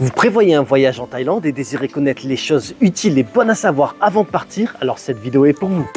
Vous prévoyez un voyage en Thaïlande et désirez connaître les choses utiles et bonnes à savoir avant de partir? Alors cette vidéo est pour vous.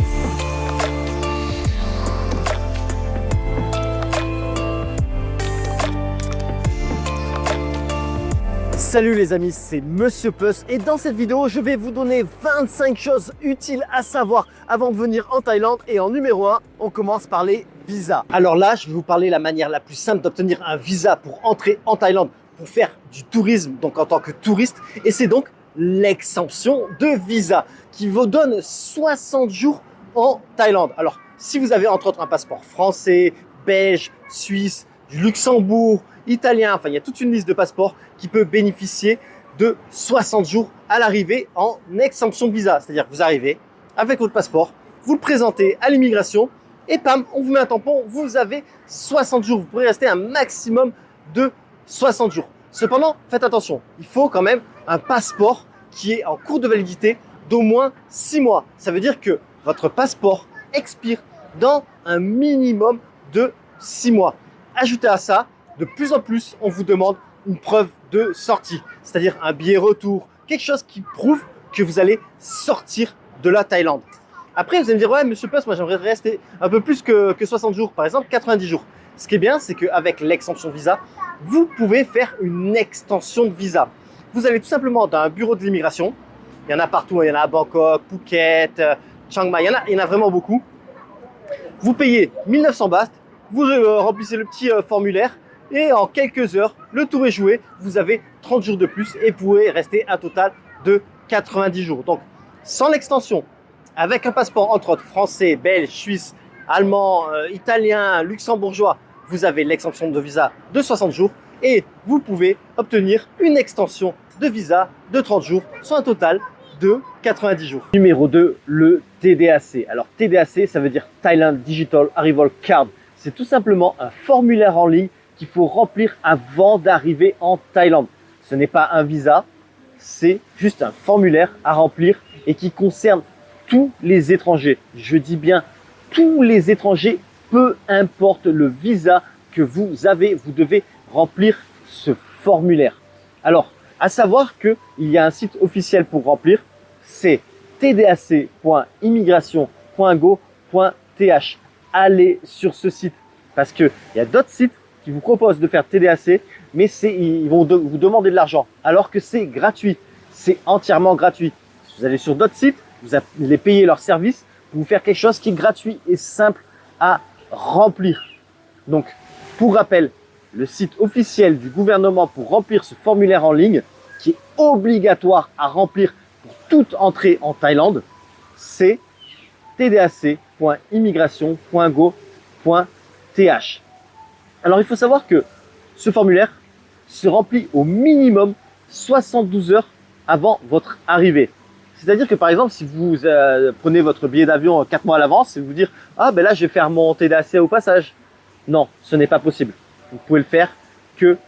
Salut les amis, c'est Monsieur Puss et dans cette vidéo, je vais vous donner 25 choses utiles à savoir avant de venir en Thaïlande. Et en numéro 1, on commence par les visas. Alors là, je vais vous parler de la manière la plus simple d'obtenir un visa pour entrer en Thaïlande, pour faire du tourisme, donc en tant que touriste. Et c'est donc l'exemption de visa qui vous donne 60 jours en Thaïlande. Alors, si vous avez entre autres un passeport français, belge, suisse, du Luxembourg, italien, enfin il y a toute une liste de passeports qui peut bénéficier de 60 jours à l'arrivée en exemption de visa. C'est-à-dire que vous arrivez avec votre passeport, vous le présentez à l'immigration et pam, on vous met un tampon, vous avez 60 jours. Vous pourrez rester un maximum de 60 jours. Cependant, faites attention, il faut quand même un passeport qui est en cours de validité d'au moins 6 mois. Ça veut dire que votre passeport expire dans un minimum de 6 mois. Ajoutez à ça, de plus en plus, on vous demande une preuve de sortie, c'est-à-dire un billet retour, quelque chose qui prouve que vous allez sortir de la Thaïlande. Après, vous allez me dire, ouais, Monsieur Puss, moi j'aimerais rester un peu plus que 60 jours, par exemple 90 jours. Ce qui est bien, c'est qu'avec l'exemption visa, vous pouvez faire une extension de visa. Vous allez tout simplement dans un bureau de l'immigration. Il y en a partout, il y en a à Bangkok, Phuket, Chiang Mai, il y en a vraiment beaucoup. Vous payez 1900 bahts, vous remplissez le petit formulaire et en quelques heures, le tour est joué. Vous avez 30 jours de plus et vous pouvez rester un total de 90 jours. Donc, sans l'extension, avec un passeport entre autres français, belge, suisse, allemand, italien, luxembourgeois, vous avez l'exemption de visa de 60 jours et vous pouvez obtenir une extension de visa de 30 jours, soit un total de 90 jours. Numéro 2, le TDAC. Alors TDAC, ça veut dire Thailand Digital Arrival Card. C'est tout simplement un formulaire en ligne qu'il faut remplir avant d'arriver en Thaïlande. Ce n'est pas un visa, c'est juste un formulaire à remplir et qui concerne tous les étrangers. Je dis bien tous les étrangers, peu importe le visa que vous avez, vous devez remplir ce formulaire. Alors, à savoir qu'il y a un site officiel pour remplir, c'est tdac.immigration.go.th. Allez sur ce site parce qu'il y a d'autres sites qui vous proposent de faire TDAC, mais ils vont vous demander de l'argent alors que c'est gratuit, c'est entièrement gratuit. Si vous allez sur d'autres sites, vous allez payer leur service pour vous faire quelque chose qui est gratuit et simple à remplir. Donc, pour rappel, le site officiel du gouvernement pour remplir ce formulaire en ligne, qui est obligatoire à remplir pour toute entrée en Thaïlande, c'est tdac.immigration.go.th. Alors, il faut savoir que ce formulaire se remplit au minimum 72 heures avant votre arrivée. C'est-à-dire que par exemple, si vous prenez votre billet d'avion 4 mois à l'avance et vous dire « Ah ben là, je vais faire mon TDAC au passage ». Non, ce n'est pas possible. Vous pouvez le faire que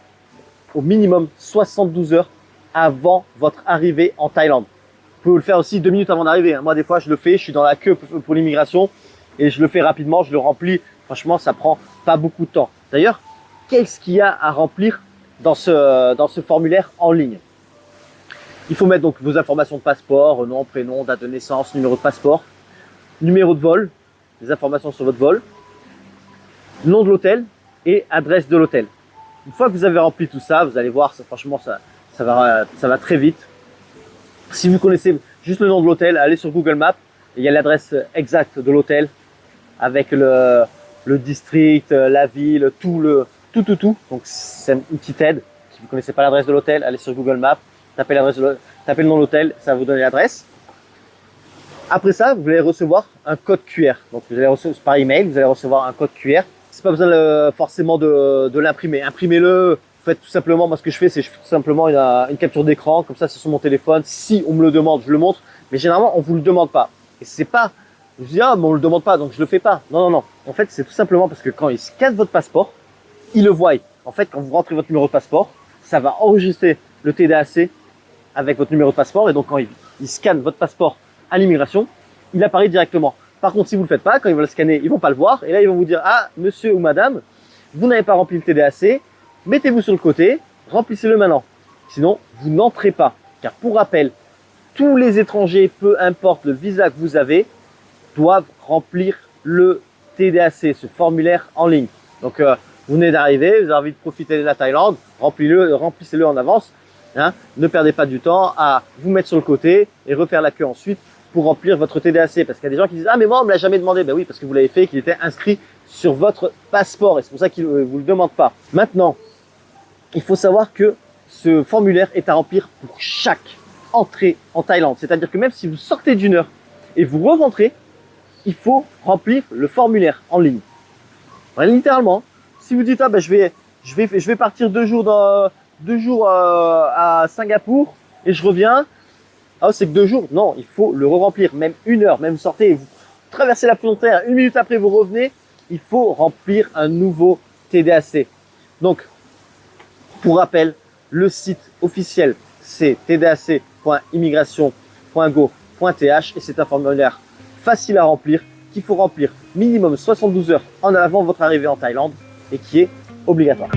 au minimum 72 heures avant votre arrivée en Thaïlande. Vous pouvez le faire aussi 2 minutes avant d'arriver. Moi, des fois, je le fais, je suis dans la queue pour l'immigration et je le fais rapidement, je le remplis. Franchement, ça prend pas beaucoup de temps. D'ailleurs, qu'est-ce qu'il y a à remplir dans ce formulaire en ligne? Il faut mettre donc vos informations de passeport, nom, prénom, date de naissance, numéro de passeport, numéro de vol, les informations sur votre vol, nom de l'hôtel et adresse de l'hôtel. Une fois que vous avez rempli tout ça, vous allez voir, franchement, ça va très vite. Si vous connaissez juste le nom de l'hôtel, allez sur Google Maps, et il y a l'adresse exacte de l'hôtel avec le district, la ville, tout. Donc c'est une petite aide. Si vous ne connaissez pas l'adresse de l'hôtel, allez sur Google Maps, tapez le nom de l'hôtel, ça va vous donner l'adresse. Après ça, vous allez recevoir un code QR. Donc vous allez recevoir par email, vous allez recevoir un code QR. C'est pas besoin forcément de l'imprimer. Imprimez-le. Faites tout simplement, moi ce que je fais, c'est je fais tout simplement une capture d'écran, comme ça c'est sur mon téléphone. Si on me le demande, je le montre. Mais généralement, on vous le demande pas. Et c'est pas, je dis ah, mais on le demande pas, donc je le fais pas. Non. En fait, c'est tout simplement parce que quand ils scannent votre passeport, ils le voient. En fait, quand vous rentrez votre numéro de passeport, ça va enregistrer le TDAC avec votre numéro de passeport. Et donc, quand ils scannent votre passeport à l'immigration, il apparaît directement. Par contre, si vous ne le faites pas, quand ils vont le scanner, ils vont pas le voir. Et là, ils vont vous dire, ah, monsieur ou madame, vous n'avez pas rempli le TDAC, mettez-vous sur le côté, remplissez-le maintenant. Sinon, vous n'entrez pas. Car pour rappel, tous les étrangers, peu importe le visa que vous avez, doivent remplir le TDAC, ce formulaire en ligne. Donc, vous venez d'arriver, vous avez envie de profiter de la Thaïlande, remplissez-le en avance. Hein. Ne perdez pas du temps à vous mettre sur le côté et refaire la queue ensuite pour remplir votre TDAC. Parce qu'il y a des gens qui disent « Ah, mais moi, on ne me l'a jamais demandé. » Ben oui, parce que vous l'avez fait, qu'il était inscrit sur votre passeport et c'est pour ça qu'ils ne vous le demandent pas. Maintenant, il faut savoir que ce formulaire est à remplir pour chaque entrée en Thaïlande. C'est-à-dire que même si vous sortez d'une heure et vous re-rentrez, il faut remplir le formulaire en ligne. Ouais, littéralement, si vous dites « Ah, ben, je vais partir 2 jours à Singapour et je reviens », ah, c'est que 2 jours. Non, il faut le re-remplir, même 1 heure, même sortez et vous traversez la frontière, 1 minute après vous revenez, il faut remplir un nouveau TDAC. Donc, pour rappel, le site officiel, c'est tdac.immigration.go.th et c'est un formulaire facile à remplir qu'il faut remplir minimum 72 heures en avant votre arrivée en Thaïlande et qui est obligatoire.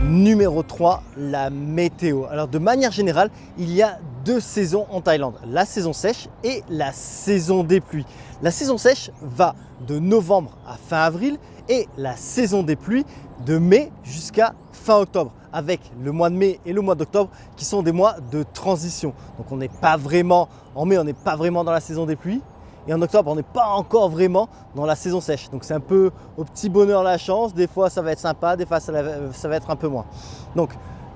Numéro 3, la météo. Alors de manière générale, il y a 2 saisons en Thaïlande, la saison sèche et la saison des pluies. La saison sèche va de novembre à fin avril et la saison des pluies de mai jusqu'à fin octobre, avec le mois de mai et le mois d'octobre qui sont des mois de transition. Donc on n'est pas vraiment, en mai on n'est pas vraiment dans la saison des pluies. Et en octobre, on n'est pas encore vraiment dans la saison sèche. Donc c'est un peu au petit bonheur la chance. Des fois, ça va être sympa, des fois, ça va être un peu moins. Donc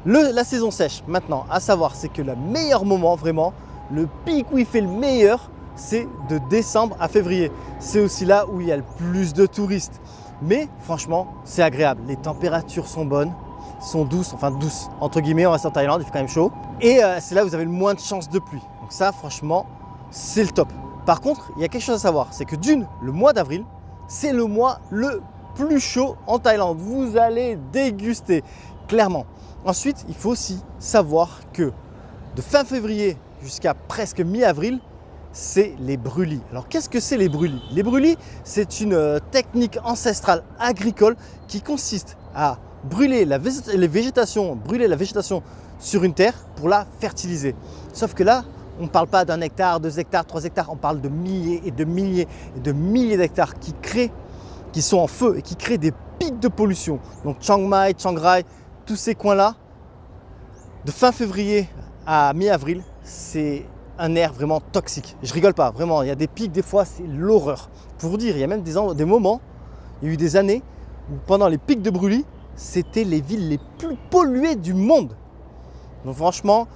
la saison sèche, maintenant, à savoir, c'est que le meilleur moment, vraiment, le pic où il fait le meilleur, c'est de décembre à février. C'est aussi là où il y a le plus de touristes. Mais franchement, c'est agréable. Les températures sont bonnes, sont douces, enfin douces. Entre guillemets, on reste en Thaïlande, il fait quand même chaud. Et c'est là où vous avez le moins de chances de pluie. Donc ça, franchement, c'est le top. Par contre, il y a quelque chose à savoir, c'est que le mois d'avril, c'est le mois le plus chaud en Thaïlande. Vous allez déguster, clairement. Ensuite, il faut aussi savoir que de fin février jusqu'à presque mi-avril, c'est les brûlis. Alors, qu'est-ce que c'est les brûlis? Les brûlis, c'est une technique ancestrale agricole qui consiste à brûler la végétation sur une terre pour la fertiliser. Sauf que là, on ne parle pas d'1 hectare, 2 hectares, 3 hectares, on parle de milliers et de milliers et de milliers d'hectares qui sont en feu et qui créent des pics de pollution. Donc Chiang Mai, Chiang Rai, tous ces coins-là, de fin février à mi-avril, c'est un air vraiment toxique. Je rigole pas, vraiment, il y a des pics, des fois, c'est l'horreur. Pour vous dire, il y a même des moments, il y a eu des années où pendant les pics de brûlis, c'était les villes les plus polluées du monde. Donc franchement,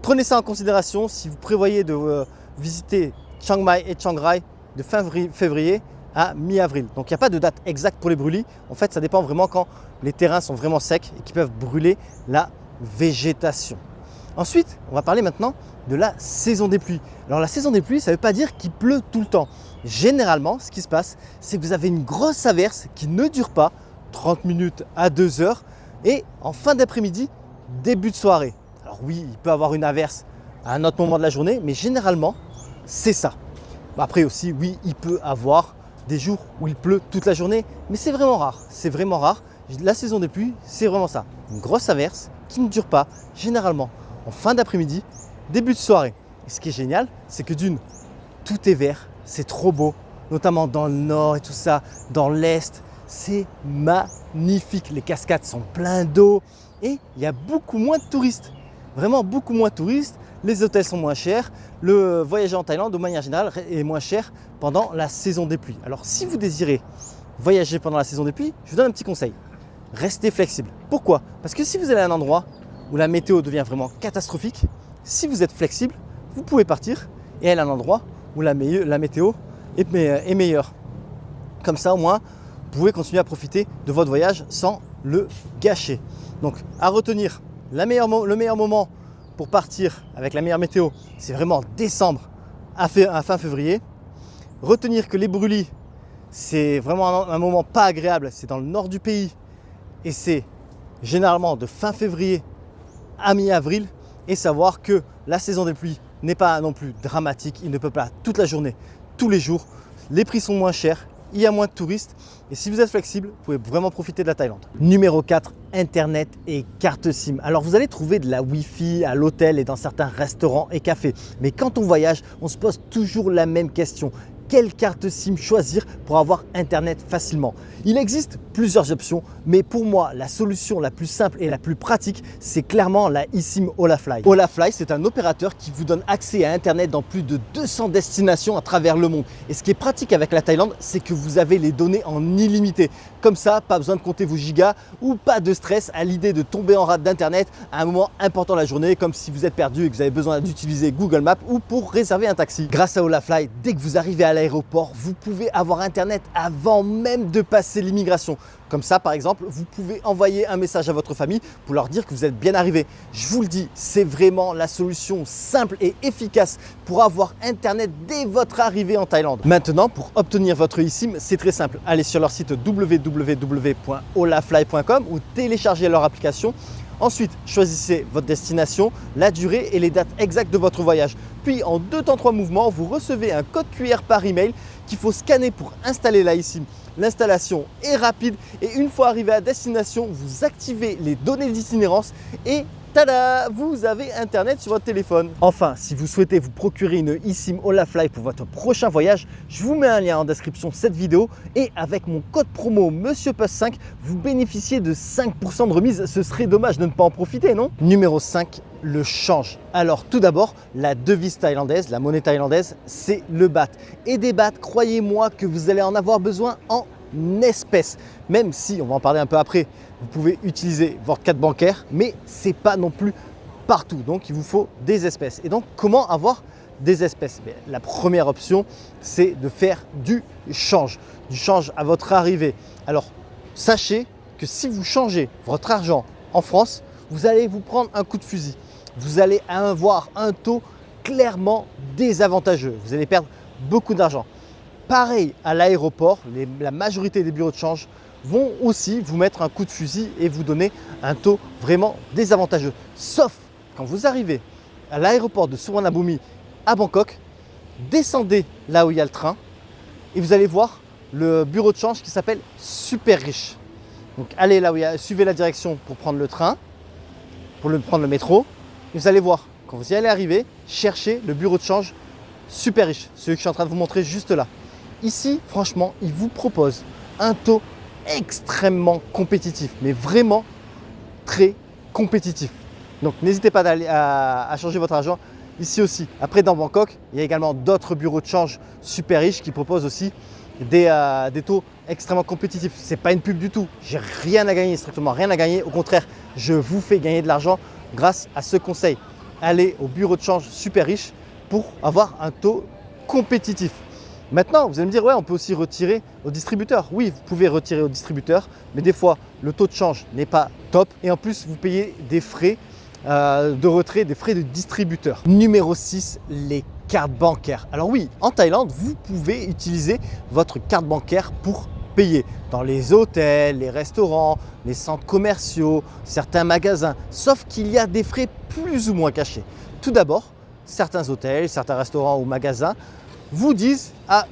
prenez ça en considération si vous prévoyez de visiter Chiang Mai et Chiang Rai de fin février à mi-avril. Donc il n'y a pas de date exacte pour les brûlis. En fait, ça dépend vraiment quand les terrains sont vraiment secs et qui peuvent brûler la végétation. Ensuite, on va parler maintenant de la saison des pluies. Alors la saison des pluies, ça ne veut pas dire qu'il pleut tout le temps. Généralement, ce qui se passe, c'est que vous avez une grosse averse qui ne dure pas 30 minutes à 2 heures et en fin d'après-midi, début de soirée. Alors oui, il peut y avoir une averse à un autre moment de la journée, mais généralement, c'est ça. Après aussi, oui, il peut y avoir des jours où il pleut toute la journée, mais c'est vraiment rare. C'est vraiment rare. La saison des pluies, c'est vraiment ça. Une grosse averse qui ne dure pas, généralement, en fin d'après-midi, début de soirée. Et ce qui est génial, c'est que tout est vert, c'est trop beau, notamment dans le nord et tout ça, dans l'est, c'est magnifique. Les cascades sont pleines d'eau et il y a beaucoup moins de touristes. Vraiment beaucoup moins de touristes, les hôtels sont moins chers, le voyager en Thaïlande de manière générale est moins cher pendant la saison des pluies. Alors si vous désirez voyager pendant la saison des pluies, je vous donne un petit conseil. Restez flexible. Pourquoi? Parce que si vous allez à un endroit où la météo devient vraiment catastrophique, si vous êtes flexible, vous pouvez partir et aller à un endroit où la météo est meilleure. Comme ça au moins, vous pouvez continuer à profiter de votre voyage sans le gâcher. Donc à retenir, le meilleur moment pour partir avec la meilleure météo, c'est vraiment décembre à fin février. Retenir que les brûlis, c'est vraiment un moment pas agréable, c'est dans le nord du pays et c'est généralement de fin février à mi-avril. Et savoir que la saison des pluies n'est pas non plus dramatique, il ne peut pas toute la journée, tous les jours. Les prix sont moins chers il y a moins de touristes et si vous êtes flexible, vous pouvez vraiment profiter de la Thaïlande. Numéro 4, Internet et carte SIM. Alors vous allez trouver de la Wi-Fi à l'hôtel et dans certains restaurants et cafés. Mais quand on voyage, on se pose toujours la même question. Quelle carte SIM choisir pour avoir Internet facilement? Il existe plusieurs options, mais pour moi, la solution la plus simple et la plus pratique, c'est clairement la eSIM Holafly. Holafly, c'est un opérateur qui vous donne accès à Internet dans plus de 200 destinations à travers le monde. Et ce qui est pratique avec la Thaïlande, c'est que vous avez les données en illimité. Comme ça, pas besoin de compter vos gigas ou pas de stress à l'idée de tomber en rate d'Internet à un moment important de la journée, comme si vous êtes perdu et que vous avez besoin d'utiliser Google Maps ou pour réserver un taxi. Grâce à Holafly, dès que vous arrivez à l'aéroport, vous pouvez avoir Internet avant même de passer l'immigration. Comme ça, par exemple, vous pouvez envoyer un message à votre famille pour leur dire que vous êtes bien arrivé. Je vous le dis, c'est vraiment la solution simple et efficace pour avoir Internet dès votre arrivée en Thaïlande. Maintenant, pour obtenir votre eSIM, c'est très simple. Allez sur leur site www.holafly.com ou téléchargez leur application. Ensuite, choisissez votre destination, la durée et les dates exactes de votre voyage. Puis, en 2 temps 3 mouvements, vous recevez un code QR par email qu'il faut scanner pour installer la eSIM. L'installation est rapide et une fois arrivé à destination, vous activez les données d'itinérance et tada, vous avez Internet sur votre téléphone. Enfin, si vous souhaitez vous procurer une eSIM Holafly pour votre prochain voyage, je vous mets un lien en description de cette vidéo et avec mon code promo MonsieurPuss5, vous bénéficiez de 5% de remise. Ce serait dommage de ne pas en profiter, non? Numéro 5, le change. Alors tout d'abord, la devise thaïlandaise, la monnaie thaïlandaise, c'est le baht. Et des bahts, croyez-moi que vous allez en avoir besoin en espèces. Même si, on va en parler un peu après, vous pouvez utiliser votre carte bancaire, mais ce n'est pas non plus partout. Donc il vous faut des espèces. Et donc comment avoir des espèces? La première option, c'est de faire du change à votre arrivée. Alors sachez que si vous changez votre argent en France, vous allez vous prendre un coup de fusil. Vous allez avoir un taux clairement désavantageux. Vous allez perdre beaucoup d'argent. Pareil à l'aéroport, la majorité des bureaux de change vont aussi vous mettre un coup de fusil et vous donner un taux vraiment désavantageux. Sauf quand vous arrivez à l'aéroport de Suvarnabhumi à Bangkok, descendez là où il y a le train et vous allez voir le bureau de change qui s'appelle Super Riche. Donc allez là où il y a, suivez la direction pour prendre le train, pour prendre le métro. Et vous allez voir, quand vous y allez arriver, cherchez le bureau de change Super Riche, celui que je suis en train de vous montrer juste là. Ici, franchement, il vous propose un taux extrêmement compétitif, mais vraiment très compétitif. Donc n'hésitez pas à changer votre argent ici aussi. Après, dans Bangkok, il y a également d'autres bureaux de change super riches qui proposent aussi des taux extrêmement compétitifs. Ce n'est pas une pub du tout, j'ai rien à gagner, strictement rien à gagner. Au contraire, je vous fais gagner de l'argent grâce à ce conseil. Allez au bureau de change super riche pour avoir un taux compétitif. Maintenant, vous allez me dire, ouais, on peut aussi retirer au distributeur. Oui, vous pouvez retirer au distributeur, mais des fois, le taux de change n'est pas top. Et en plus, vous payez des frais de retrait, des frais de distributeur. Numéro 6, les cartes bancaires. Alors oui, en Thaïlande, vous pouvez utiliser votre carte bancaire pour payer dans les hôtels, les restaurants, les centres commerciaux, certains magasins. Sauf qu'il y a des frais plus ou moins cachés. Tout d'abord, certains hôtels, certains restaurants ou magasins vous disent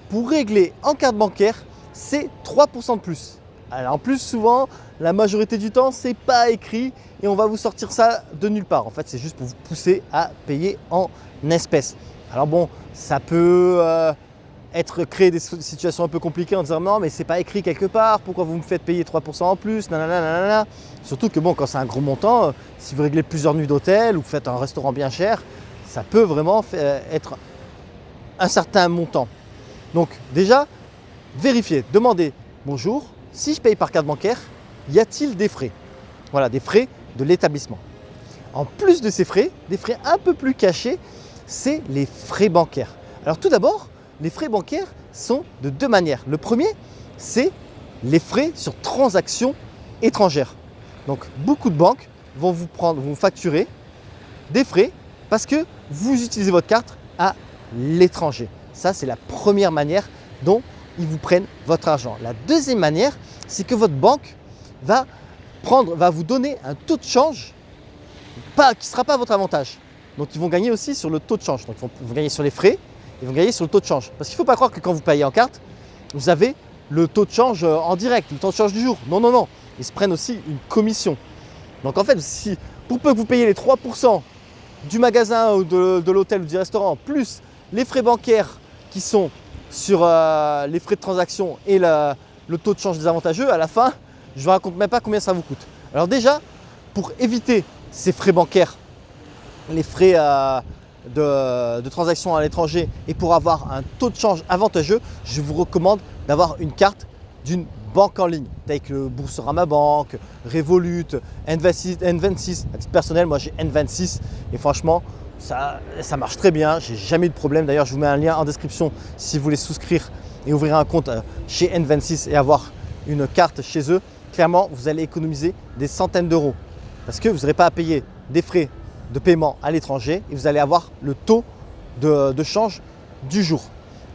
pour régler en carte bancaire, c'est 3% de plus. Alors en plus, souvent, la majorité du temps, c'est pas écrit et on va vous sortir ça de nulle part. En fait, c'est juste pour vous pousser à payer en espèces. Alors bon, ça peut créer des situations un peu compliquées en disant non, mais c'est pas écrit quelque part, pourquoi vous me faites payer 3% en plus, nanana. Surtout que bon, quand c'est un gros montant, si vous réglez plusieurs nuits d'hôtel ou vous faites un restaurant bien cher, ça peut vraiment être un certain montant. Donc déjà, vérifiez, demandez, bonjour, si je paye par carte bancaire, y a-t-il des frais? Voilà, des frais de l'établissement. En plus de ces frais, des frais un peu plus cachés, c'est les frais bancaires. Alors tout d'abord, les frais bancaires sont de 2 manières. Le premier, c'est les frais sur transactions étrangères. Donc beaucoup de banques vont vous facturer des frais parce que vous utilisez votre carte à l'étranger. Ça, c'est la première manière dont ils vous prennent votre argent. La deuxième manière, c'est que votre banque va vous donner un taux de change qui ne sera pas à votre avantage. Donc, ils vont gagner aussi sur le taux de change. Donc, ils vont gagner sur les frais, ils vont gagner sur le taux de change. Parce qu'il ne faut pas croire que quand vous payez en carte, vous avez le taux de change en direct, le taux de change du jour. Non, non, non. Ils se prennent aussi une commission. Donc en fait, si pour peu que vous payez les 3% du magasin ou de l'hôtel ou du restaurant, plus les frais bancaires qui sont sur les frais de transaction et le taux de change désavantageux, à la fin, je ne vous raconte même pas combien ça vous coûte. Alors déjà, pour éviter ces frais bancaires, les frais de transaction à l'étranger et pour avoir un taux de change avantageux, je vous recommande d'avoir une carte d'une banque en ligne, telle que Boursorama Bank, Revolut, N26. À titre personnel, moi j'ai N26 et franchement, ça marche très bien. J'ai jamais eu de problème. D'ailleurs, je vous mets un lien en description si vous voulez souscrire et ouvrir un compte chez N26 et avoir une carte chez eux. Clairement, vous allez économiser des centaines d'euros parce que vous n'aurez pas à payer des frais de paiement à l'étranger et vous allez avoir le taux de change du jour.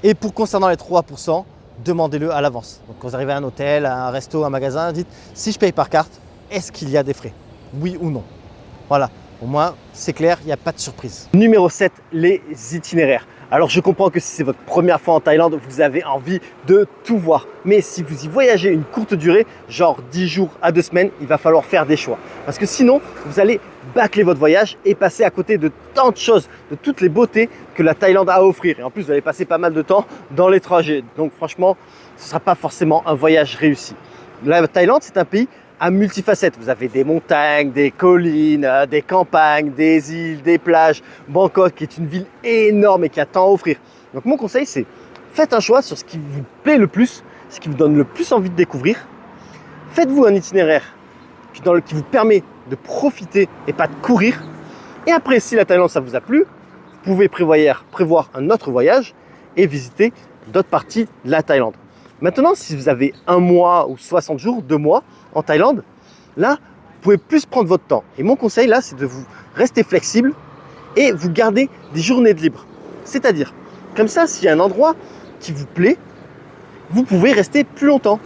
Et pour concernant les 3%, demandez-le à l'avance. Donc quand vous arrivez à un hôtel, à un resto, à un magasin, dites si je paye par carte, est-ce qu'il y a des frais? Oui ou non? Voilà, au moins c'est clair, il n'y a pas de surprise. Numéro 7, les itinéraires. Alors je comprends que si c'est votre première fois en Thaïlande, vous avez envie de tout voir. Mais si vous y voyagez une courte durée, genre 10 jours à 2 semaines, il va falloir faire des choix. Parce que sinon, vous allez bâcler votre voyage et passer à côté de tant de choses, de toutes les beautés que la Thaïlande a à offrir. Et en plus, vous allez passer pas mal de temps dans les trajets. Donc franchement, ce ne sera pas forcément un voyage réussi. La Thaïlande, c'est un pays à multifacettes. Vous avez des montagnes, des collines, des campagnes, des îles, des plages. Bangkok qui est une ville énorme et qui a tant à offrir. Donc mon conseil, c'est faites un choix sur ce qui vous plaît le plus, ce qui vous donne le plus envie de découvrir. Faites-vous un itinéraire qui vous permet de profiter et pas de courir. Et après, si la Thaïlande, ça vous a plu, vous pouvez prévoir un autre voyage et visiter d'autres parties de la Thaïlande. Maintenant, si vous avez 1 mois ou 60 jours, 2 mois en Thaïlande, là, vous pouvez plus prendre votre temps. Et mon conseil, là, c'est de vous rester flexible et vous garder des journées de libre. C'est-à-dire, comme ça, s'il y a un endroit qui vous plaît, vous pouvez rester plus longtemps.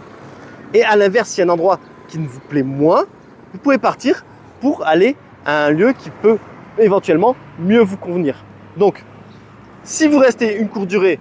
Et à l'inverse, s'il y a un endroit qui ne vous plaît moins, vous pouvez partir pour aller à un lieu qui peut éventuellement mieux vous convenir. Donc, si vous restez une courte durée,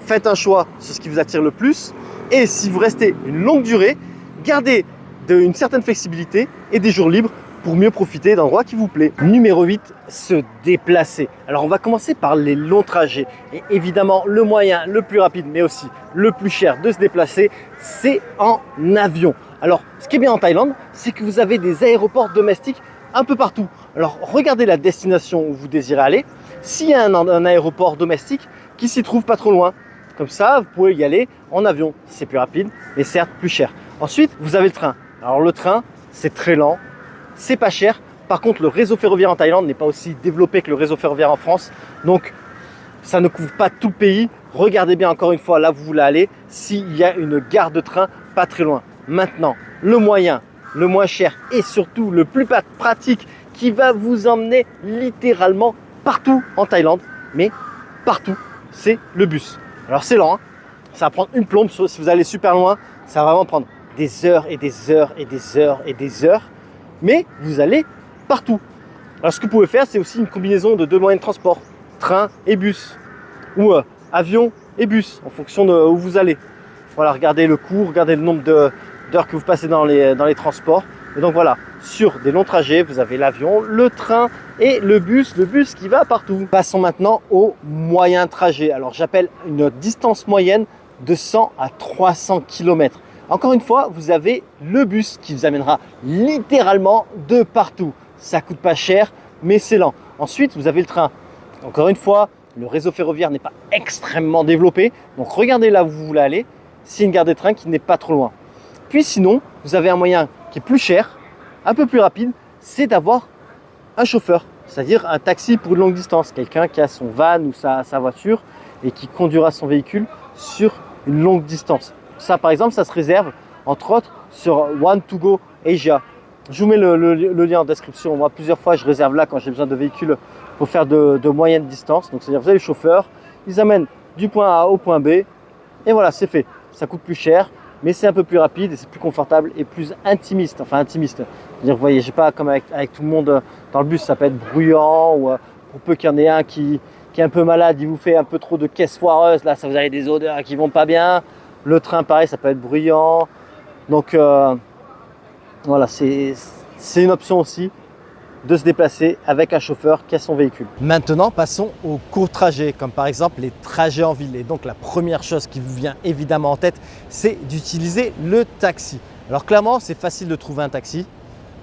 faites un choix sur ce qui vous attire le plus. Et si vous restez une longue durée, gardez une certaine flexibilité et des jours libres pour mieux profiter d'endroits qui vous plaît. Numéro 8, se déplacer. Alors on va commencer par les longs trajets. Et évidemment, le moyen le plus rapide, mais aussi le plus cher de se déplacer, c'est en avion. Alors, ce qui est bien en Thaïlande, c'est que vous avez des aéroports domestiques un peu partout. Alors, regardez la destination où vous désirez aller. S'il y a un aéroport domestique qui s'y trouve pas trop loin, comme ça, vous pouvez y aller en avion. C'est plus rapide, mais certes plus cher. Ensuite, vous avez le train. Alors, le train, c'est très lent, c'est pas cher. Par contre, le réseau ferroviaire en Thaïlande n'est pas aussi développé que le réseau ferroviaire en France. Donc, ça ne couvre pas tout le pays. Regardez bien encore une fois là où vous voulez aller, s'il y a une gare de train pas très loin. Maintenant, le moyen, le moins cher et surtout le plus pratique qui va vous emmener littéralement partout en Thaïlande, mais partout, c'est le bus. Alors c'est lent, hein, ça va prendre une plombe si vous allez super loin, ça va vraiment prendre des heures et des heures et des heures et des heures, mais vous allez partout. Alors ce que vous pouvez faire, c'est aussi une combinaison de 2 moyens de transport, train et bus, ou avion et bus, en fonction de où vous allez. Voilà, regardez le coût, regardez le nombre d'heures que vous passez dans les transports. Et donc voilà, sur des longs trajets, vous avez l'avion, le train et le bus qui va partout. Passons maintenant au moyen trajet. Alors j'appelle une distance moyenne de 100 à 300 km. Encore une fois, vous avez le bus qui vous amènera littéralement de partout. Ça coûte pas cher, mais c'est lent. Ensuite, vous avez le train. Encore une fois, le réseau ferroviaire n'est pas extrêmement développé. Donc regardez là où vous voulez aller. C'est une gare de train qui n'est pas trop loin. Puis sinon, vous avez un moyen qui est plus cher, un peu plus rapide, c'est d'avoir un chauffeur, c'est-à-dire un taxi pour une longue distance, quelqu'un qui a son van ou sa voiture et qui conduira son véhicule sur une longue distance. Ça, par exemple, ça se réserve, entre autres, sur One2Go Asia. Je vous mets le lien en description. Moi, plusieurs fois, je réserve là quand j'ai besoin de véhicules pour faire de moyennes distances. Donc, c'est-à-dire, vous avez le chauffeur, ils amènent du point A au point B, et voilà, c'est fait. Ça coûte plus cher, mais c'est un peu plus rapide et c'est plus confortable et plus intimiste. Enfin, intimiste. C'est-à-dire, vous voyez, j'ai pas comme avec tout le monde dans le bus, ça peut être bruyant ou pour peu qu'il y en ait un qui est un peu malade, il vous fait un peu trop de caisse foireuse. Là, ça vous avez des odeurs qui vont pas bien. Le train, pareil, ça peut être bruyant. Donc voilà, c'est une option aussi de se déplacer avec un chauffeur qui a son véhicule. Maintenant, passons aux courts trajets, comme par exemple les trajets en ville. Et donc la première chose qui vous vient évidemment en tête, c'est d'utiliser le taxi. Alors clairement, c'est facile de trouver un taxi.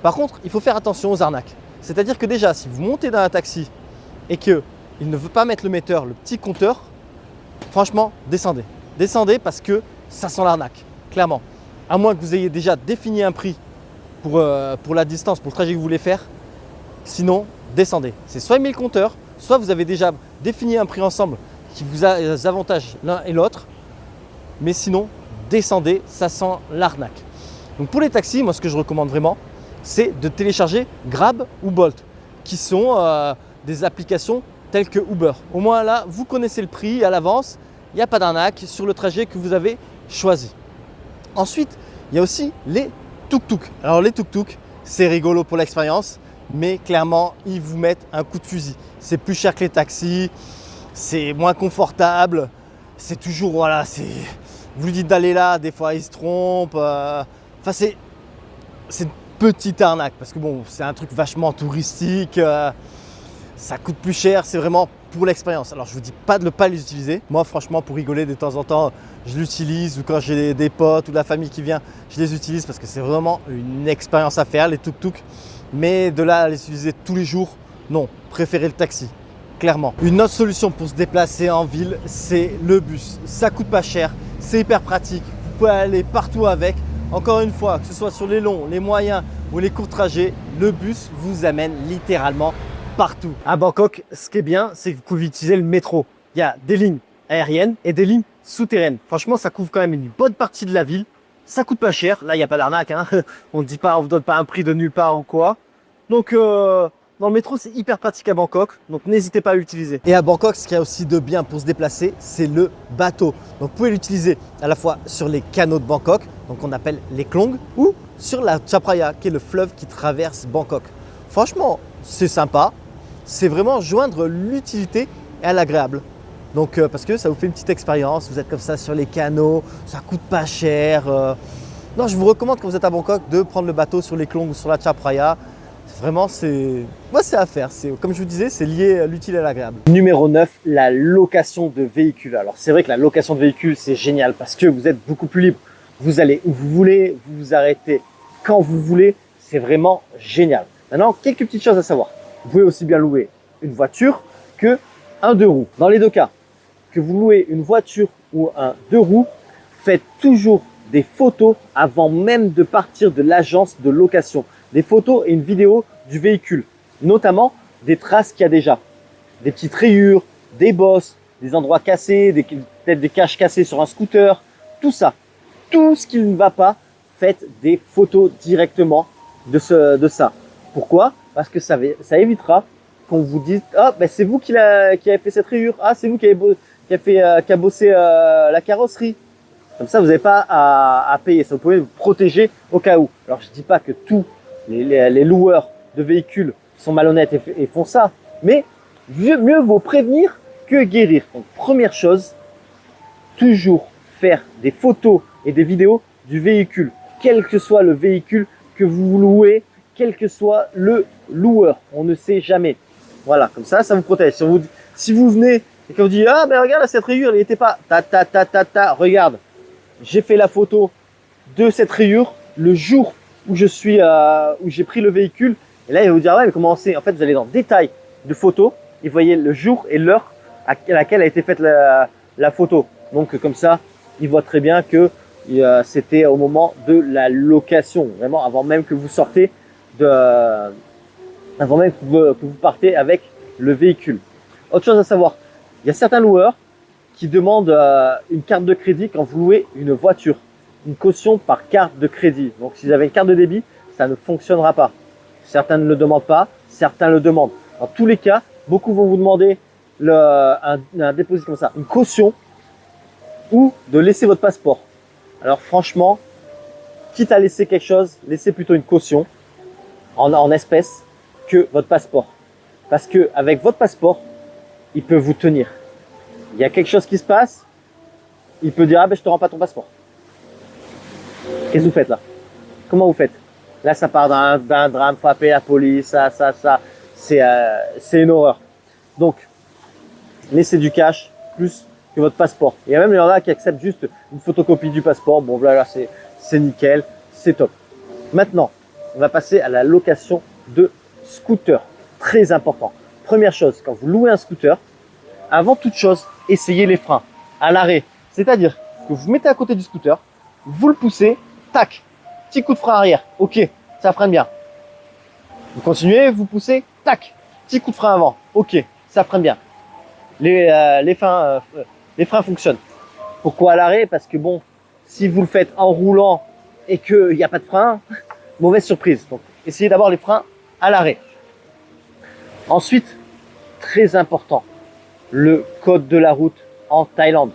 Par contre, il faut faire attention aux arnaques. C'est-à-dire que déjà, si vous montez dans un taxi et qu'il ne veut pas mettre le metteur, le petit compteur, franchement, descendez. Descendez parce que ça sent l'arnaque, clairement. À moins que vous ayez déjà défini un prix pour la distance, pour le trajet que vous voulez faire. Sinon, descendez. C'est soit mis le compteur, soit vous avez déjà défini un prix ensemble qui vous avantage l'un et l'autre. Mais sinon, descendez, ça sent l'arnaque. Donc pour les taxis, moi ce que je recommande vraiment, c'est de télécharger Grab ou Bolt, qui sont des applications telles que Uber. Au moins là, vous connaissez le prix à l'avance, il n'y a pas d'arnaque sur le trajet que vous avez choisi. Ensuite, il y a aussi les tuk-tuk. Alors les tuk-tuk, c'est rigolo pour l'expérience, mais clairement, ils vous mettent un coup de fusil. C'est plus cher que les taxis, c'est moins confortable, c'est toujours, voilà, vous lui dites d'aller là, des fois il se trompe. Enfin, c'est une petite arnaque parce que bon, c'est un truc vachement touristique, ça coûte plus cher, c'est vraiment pour l'expérience. Alors je vous dis pas de ne pas les utiliser. Moi franchement, pour rigoler de temps en temps, je l'utilise, ou quand j'ai des potes ou de la famille qui vient, je les utilise parce que c'est vraiment une expérience à faire, les tuk-tuk. Mais de là à les utiliser tous les jours, non, préférez le taxi, clairement. Une autre solution pour se déplacer en ville, c'est le bus. Ça coûte pas cher, c'est hyper pratique, vous pouvez aller partout avec. Encore une fois, que ce soit sur les longs, les moyens ou les courts trajets, le bus vous amène littéralement partout. À Bangkok, ce qui est bien, c'est que vous pouvez utiliser le métro. Il y a des lignes aériennes et des lignes souterraines. Franchement, ça couvre quand même une bonne partie de la ville. Ça coûte pas cher. Là, il n'y a pas d'arnaque, hein. On ne dit pas, on vous donne pas un prix de nulle part ou quoi. Donc, dans le métro, c'est hyper pratique à Bangkok. Donc, n'hésitez pas à l'utiliser. Et à Bangkok, ce qu'il y a aussi de bien pour se déplacer, c'est le bateau. Donc, vous pouvez l'utiliser à la fois sur les canaux de Bangkok, donc on appelle les klong, ou sur la Chao Phraya, qui est le fleuve qui traverse Bangkok. Franchement, c'est sympa. C'est vraiment joindre l'utilité à l'agréable. Donc, parce que ça vous fait une petite expérience, vous êtes comme ça sur les canaux, ça coûte pas cher. Non, je vous recommande quand vous êtes à Bangkok de prendre le bateau sur les klong ou sur la Chao Phraya. Vraiment, c'est à faire. Comme je vous disais, c'est lié à l'utile et à l'agréable. Numéro 9, la location de véhicules. Alors, c'est vrai que la location de véhicules, c'est génial parce que vous êtes beaucoup plus libre. Vous allez où vous voulez, vous vous arrêtez quand vous voulez. C'est vraiment génial. Maintenant, quelques petites choses à savoir. Vous pouvez aussi bien louer une voiture que un deux roues. Dans les deux cas, que vous louez une voiture ou un deux roues, faites toujours des photos avant même de partir de l'agence de location. Des photos et une vidéo du véhicule, notamment des traces qu'il y a déjà, des petites rayures, des bosses, des endroits cassés, peut-être des caches cassées sur un scooter, tout ça. Tout ce qui ne va pas, faites des photos directement de ça. Pourquoi? Parce que ça évitera qu'on vous dise « Ah, ben c'est vous qui avez fait cette rayure. Ah, c'est vous qui a bossé la carrosserie. » Comme ça, vous n'avez pas à payer. Ça, vous pouvez vous protéger au cas où. Alors, je ne dis pas que tous les loueurs de véhicules sont malhonnêtes et font ça. Mais mieux vaut prévenir que guérir. Donc, première chose, toujours faire des photos et des vidéos du véhicule. Quel que soit le véhicule que vous louez, quel que soit le loueur. On ne sait jamais. Voilà, comme ça vous protège. Si vous venez et qu'on vous dit « Ah, ben regarde, cette rayure, elle n'était pas... » Regarde, j'ai fait la photo de cette rayure le jour où j'ai pris le véhicule. Et là, il va vous dire « Ouais, mais comment on sait ?» En fait, vous allez dans détail de photos et vous voyez le jour et l'heure à laquelle a été faite la photo. Donc, comme ça, il voit très bien que c'était au moment de la location. Vraiment, avant même que vous sortez avant même que vous partez avec le véhicule. Autre chose à savoir, il y a certains loueurs qui demandent une carte de crédit quand vous louez une voiture. Une caution par carte de crédit. Donc si vous avez une carte de débit, ça ne fonctionnera pas. Certains ne le demandent pas, certains le demandent. Dans tous les cas, beaucoup vont vous demander un dépôt comme ça, une caution ou de laisser votre passeport. Alors franchement, quitte à laisser quelque chose, laissez plutôt une caution en espèces que votre passeport. Parce que avec votre passeport, il peut vous tenir. Il y a quelque chose qui se passe, il peut dire, ah ben je te rends pas ton passeport. Qu'est-ce que vous faites là? Comment vous faites? Là, ça part d'un drame, faut appeler la police, ça. C'est une horreur. Donc, laissez du cash plus que votre passeport. Il y a même il y en a qui acceptent juste une photocopie du passeport. Bon, voilà, c'est nickel, c'est top. Maintenant, on va passer à la location de scooter. Très important. Première chose, quand vous louez un scooter, avant toute chose, essayez les freins à l'arrêt. C'est-à-dire que vous mettez à côté du scooter, vous le poussez, tac, petit coup de frein arrière. Ok, ça freine bien. Vous continuez, vous poussez, tac, petit coup de frein avant. Ok, ça freine bien. Les freins fonctionnent. Pourquoi à l'arrêt? Parce que bon, si vous le faites en roulant et qu'il n'y a pas de frein, mauvaise surprise. Donc, essayez d'avoir les freins à l'arrêt. Ensuite, très important, le code de la route en Thaïlande.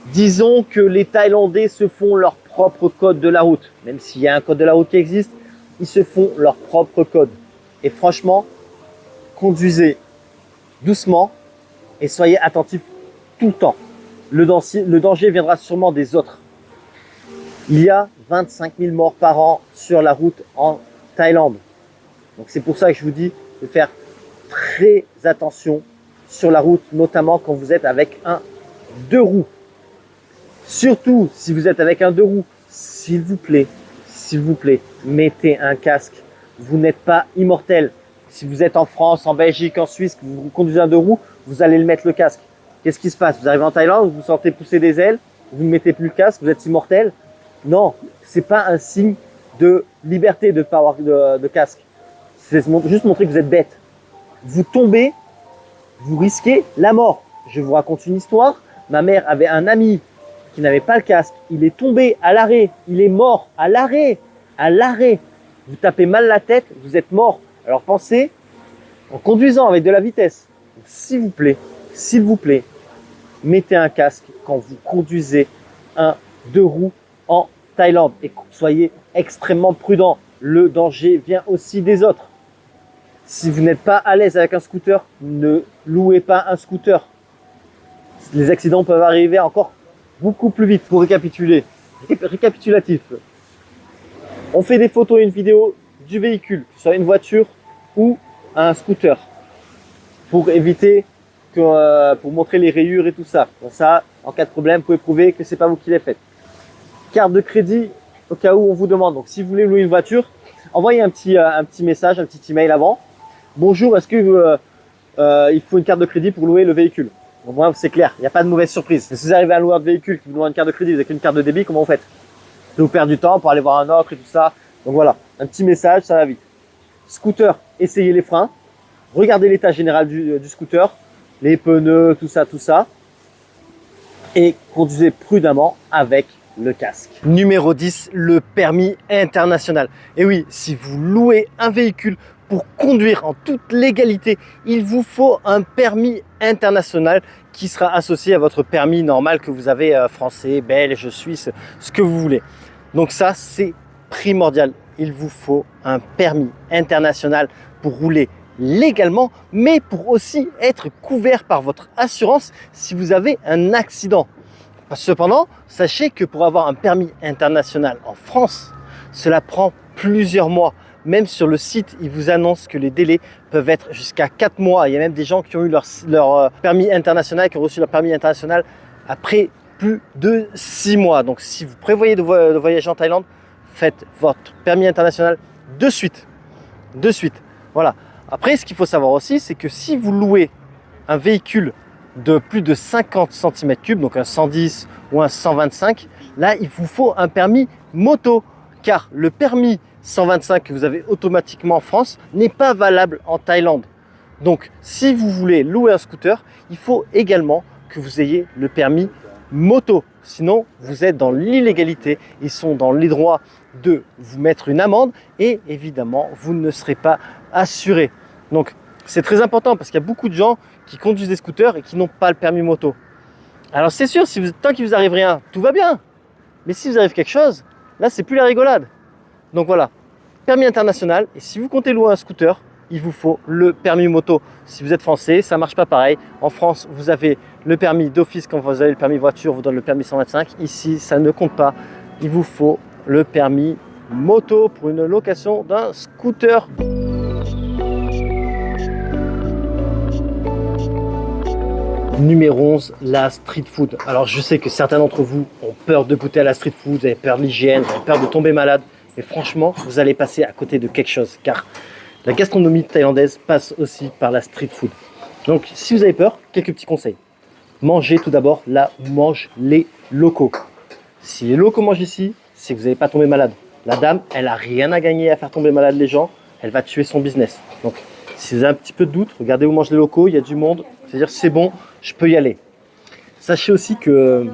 Disons que les Thaïlandais se font leur propre code de la route. Même s'il y a un code de la route qui existe, ils se font leur propre code. Et franchement, conduisez doucement et soyez attentifs tout le temps. Le danger viendra sûrement des autres. Il y a 25 000 morts par an sur la route en Thaïlande. Donc c'est pour ça que je vous dis de faire très attention sur la route, notamment quand vous êtes avec un 2 roues. Surtout si vous êtes avec un 2 roues, s'il vous plaît, mettez un casque. Vous n'êtes pas immortel. Si vous êtes en France, en Belgique, en Suisse, que vous conduisez un 2 roues, vous allez le mettre le casque. Qu'est-ce qui se passe? Vous arrivez en Thaïlande, vous sentez pousser des ailes, vous ne mettez plus le casque, vous êtes immortel? Non, c'est pas un signe de liberté de ne pas avoir de casque. C'est juste montrer que vous êtes bête. Vous tombez, vous risquez la mort. Je vous raconte une histoire. Ma mère avait un ami qui n'avait pas le casque. Il est tombé à l'arrêt. Il est mort à l'arrêt. À l'arrêt. Vous tapez mal la tête, vous êtes mort. Alors pensez en conduisant avec de la vitesse. S'il vous plaît, mettez un casque quand vous conduisez un 2 roues en Thaïlande et soyez extrêmement prudent. Le danger vient aussi des autres. Si vous n'êtes pas à l'aise avec un scooter, ne louez pas un scooter. Les accidents peuvent arriver encore beaucoup plus vite. Pour récapitulatif, on fait des photos et une vidéo du véhicule, que ce soit une voiture ou un scooter, pour éviter pour montrer les rayures et tout ça. Comme ça, en cas de problème, vous pouvez prouver que c'est pas vous qui l'avez fait. Carte de crédit, au cas où on vous demande. Donc, si vous voulez louer une voiture, envoyez un petit message, un petit email avant. Bonjour, est-ce que il faut une carte de crédit pour louer le véhicule? Au moins, c'est clair, il n'y a pas de mauvaise surprise. Si vous arrivez à un loueur de véhicule qui vous demande une carte de crédit avec une carte de débit, comment vous faites? Vous perdez du temps pour aller voir un autre et tout ça. Donc voilà, un petit message, ça va vite. Scooter, essayez les freins. Regardez l'état général du scooter, les pneus, tout ça. Et conduisez prudemment avec le casque. Numéro 10, le permis international. Et oui, si vous louez un véhicule pour conduire en toute légalité, il vous faut un permis international qui sera associé à votre permis normal que vous avez français, belge, suisse, ce que vous voulez. Donc ça, c'est primordial. Il vous faut un permis international pour rouler légalement, mais pour aussi être couvert par votre assurance si vous avez un accident. Cependant, sachez que pour avoir un permis international en France, cela prend plusieurs mois. Même sur le site, ils vous annoncent que les délais peuvent être jusqu'à 4 mois. Il y a même des gens qui ont eu leur permis international, qui ont reçu leur permis international après plus de 6 mois. Donc si vous prévoyez de voyager en Thaïlande, faites votre permis international de suite. Voilà. Après, ce qu'il faut savoir aussi, c'est que si vous louez un véhicule de plus de 50 cm3, donc un 110 ou un 125, là, il vous faut un permis moto, car le permis 125 que vous avez automatiquement en France n'est pas valable en Thaïlande. Donc, si vous voulez louer un scooter, il faut également que vous ayez le permis moto. Sinon, vous êtes dans l'illégalité. Ils sont dans les droits de vous mettre une amende et évidemment, vous ne serez pas assuré. Donc, c'est très important parce qu'il y a beaucoup de gens qui conduisent des scooters et qui n'ont pas le permis moto. Alors, c'est sûr, tant qu'il vous arrive rien, tout va bien. Mais si vous arrive quelque chose, là, c'est plus la rigolade. Donc voilà, permis international. Et si vous comptez louer un scooter, il vous faut le permis moto. Si vous êtes français, ça ne marche pas pareil. En France, vous avez le permis d'office quand vous avez le permis voiture, vous donne le permis 125. Ici, ça ne compte pas. Il vous faut le permis moto pour une location d'un scooter. Numéro 11, la street food. Alors je sais que certains d'entre vous ont peur de goûter à la street food, vous avez peur de l'hygiène, vous avez peur de tomber malade. Mais franchement, vous allez passer à côté de quelque chose, car la gastronomie thaïlandaise passe aussi par la street food. Donc si vous avez peur, quelques petits conseils. Mangez tout d'abord là où mangent les locaux. Si les locaux mangent ici, c'est que vous n'allez pas tomber malade. La dame, elle n'a rien à gagner à faire tomber malade les gens, elle va tuer son business. Donc si vous avez un petit peu de doute, regardez où mangent les locaux, il y a du monde, c'est-à-dire c'est bon, je peux y aller. Sachez aussi que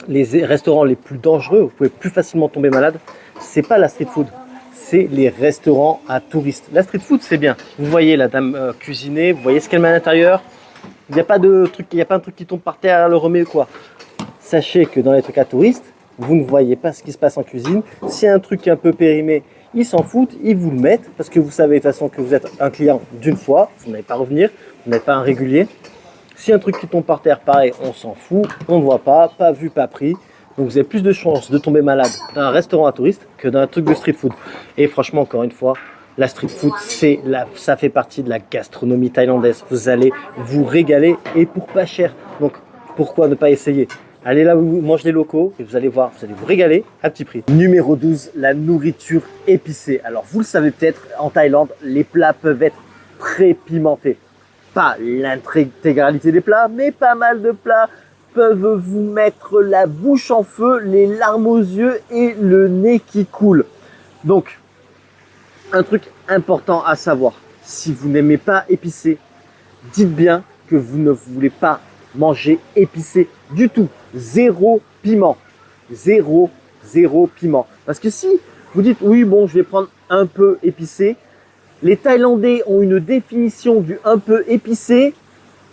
les restaurants les plus dangereux, vous pouvez plus facilement tomber malade, c'est pas la street food, c'est les restaurants à touristes. La street food, c'est bien. Vous voyez la dame cuisiner, vous voyez ce qu'elle met à l'intérieur. Il n'y a pas de truc, il n'y a pas un truc qui tombe par terre, elle le remet ou quoi. Sachez que dans les trucs à touristes, vous ne voyez pas ce qui se passe en cuisine. S'il y a un truc un peu périmé, ils s'en foutent, ils vous le mettent parce que vous savez de toute façon que vous êtes un client d'une fois, vous n'allez pas revenir, vous n'êtes pas un régulier. Si un truc qui tombe par terre, pareil, on s'en fout, on ne voit pas vu, pas pris. Donc vous avez plus de chances de tomber malade dans un restaurant à touristes que dans un truc de street food. Et franchement, encore une fois, la street food, ça fait partie de la gastronomie thaïlandaise. Vous allez vous régaler et pour pas cher. Donc pourquoi ne pas essayer? Allez là où mangent les locaux et vous allez voir, vous allez vous régaler à petit prix. Numéro 12, la nourriture épicée. Alors vous le savez peut-être, en Thaïlande, les plats peuvent être très pimentés. Pas l'intégralité des plats, mais pas mal de plats peuvent vous mettre la bouche en feu, les larmes aux yeux et le nez qui coule. Donc, un truc important à savoir, si vous n'aimez pas épicé, dites bien que vous ne voulez pas manger épicé du tout. Zéro piment. Zéro piment. Parce que si vous dites, oui, bon, je vais prendre un peu épicé, les Thaïlandais ont une définition du un peu épicé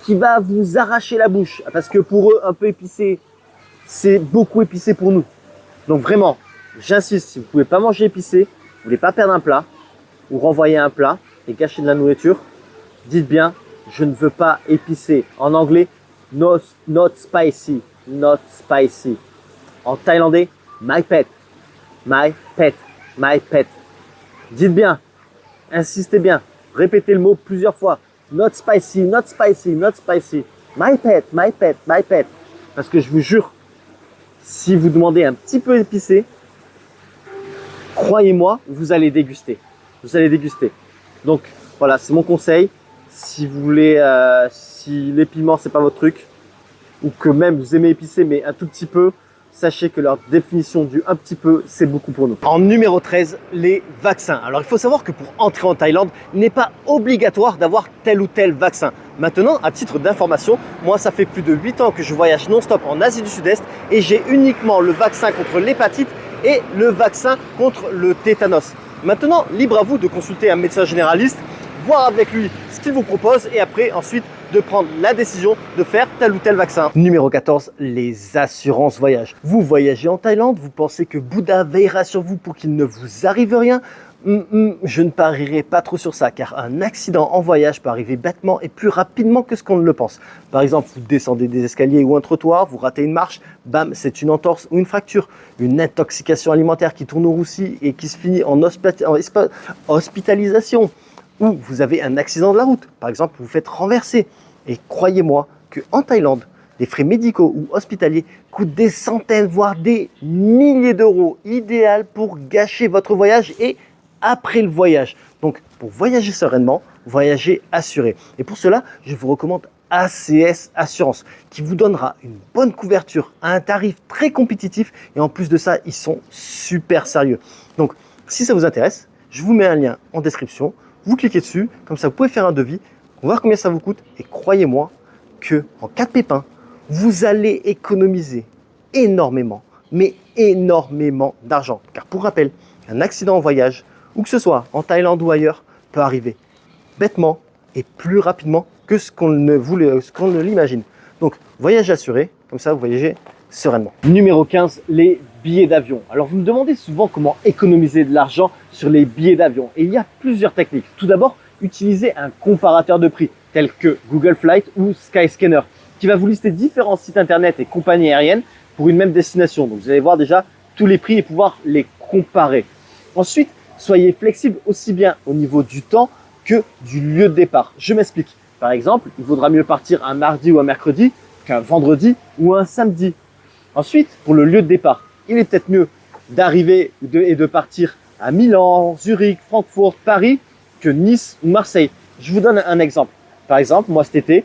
qui va vous arracher la bouche. Parce que pour eux, un peu épicé, c'est beaucoup épicé pour nous. Donc vraiment, j'insiste, si vous ne pouvez pas manger épicé, vous ne voulez pas perdre un plat, ou renvoyer un plat et gâcher de la nourriture, dites bien, je ne veux pas épicé. En anglais, not spicy, not spicy. En thaïlandais, my pet, my pet, my pet. Dites bien, insistez bien, répétez le mot plusieurs fois. Not spicy, not spicy, not spicy. My pet, my pet, my pet. Parce que je vous jure, si vous demandez un petit peu épicé, croyez-moi, vous allez déguster. Vous allez déguster. Donc voilà, c'est mon conseil. Si vous voulez, si les piments c'est pas votre truc, ou que même vous aimez épicé mais un tout petit peu, sachez que leur définition du un petit peu, c'est beaucoup pour nous. En numéro 13, les vaccins. Alors il faut savoir que pour entrer en Thaïlande, il n'est pas obligatoire d'avoir tel ou tel vaccin. Maintenant, à titre d'information, moi ça fait plus de 8 ans que je voyage non-stop en Asie du Sud-Est et j'ai uniquement le vaccin contre l'hépatite et le vaccin contre le tétanos. Maintenant, libre à vous de consulter un médecin généraliste, voir avec lui ce qu'il vous propose et après ensuite de prendre la décision de faire tel ou tel vaccin. Numéro 14, les assurances voyage. Vous voyagez en Thaïlande, vous pensez que Bouddha veillera sur vous pour qu'il ne vous arrive rien? Je ne parierai pas trop sur ça car un accident en voyage peut arriver bêtement et plus rapidement que ce qu'on ne le pense. Par exemple, vous descendez des escaliers ou un trottoir, vous ratez une marche, bam, c'est une entorse ou une fracture. Une intoxication alimentaire qui tourne au roussi et qui se finit en hospitalisation. Ou vous avez un accident de la route, par exemple vous vous faites renverser. Et croyez-moi qu'en Thaïlande, des frais médicaux ou hospitaliers coûtent des centaines voire des milliers d'euros, idéal pour gâcher votre voyage et après le voyage. Donc pour voyager sereinement, voyager assuré. Et pour cela, je vous recommande ACS Assurance qui vous donnera une bonne couverture à un tarif très compétitif et en plus de ça, ils sont super sérieux. Donc si ça vous intéresse, je vous mets un lien en description. Vous cliquez dessus, comme ça vous pouvez faire un devis, voir combien ça vous coûte et croyez-moi que en cas de pépin, vous allez économiser énormément, mais énormément d'argent. Car pour rappel, un accident en voyage, ou que ce soit en Thaïlande ou ailleurs, peut arriver bêtement et plus rapidement que ce qu'on ne l'imagine. Donc voyage assuré, comme ça vous voyagez sereinement. Numéro 15, les billets d'avion. Alors vous me demandez souvent comment économiser de l'argent sur les billets d'avion et il y a plusieurs techniques. Tout d'abord, utilisez un comparateur de prix tel que Google Flight ou Skyscanner qui va vous lister différents sites internet et compagnies aériennes pour une même destination. Donc vous allez voir déjà tous les prix et pouvoir les comparer. Ensuite, soyez flexible aussi bien au niveau du temps que du lieu de départ. Je m'explique. Par exemple, il vaudra mieux partir un mardi ou un mercredi qu'un vendredi ou un samedi. Ensuite, pour le lieu de départ, il est peut-être mieux d'arriver et de partir à Milan, Zurich, Francfort, Paris que Nice ou Marseille. Je vous donne un exemple. Par exemple, moi cet été,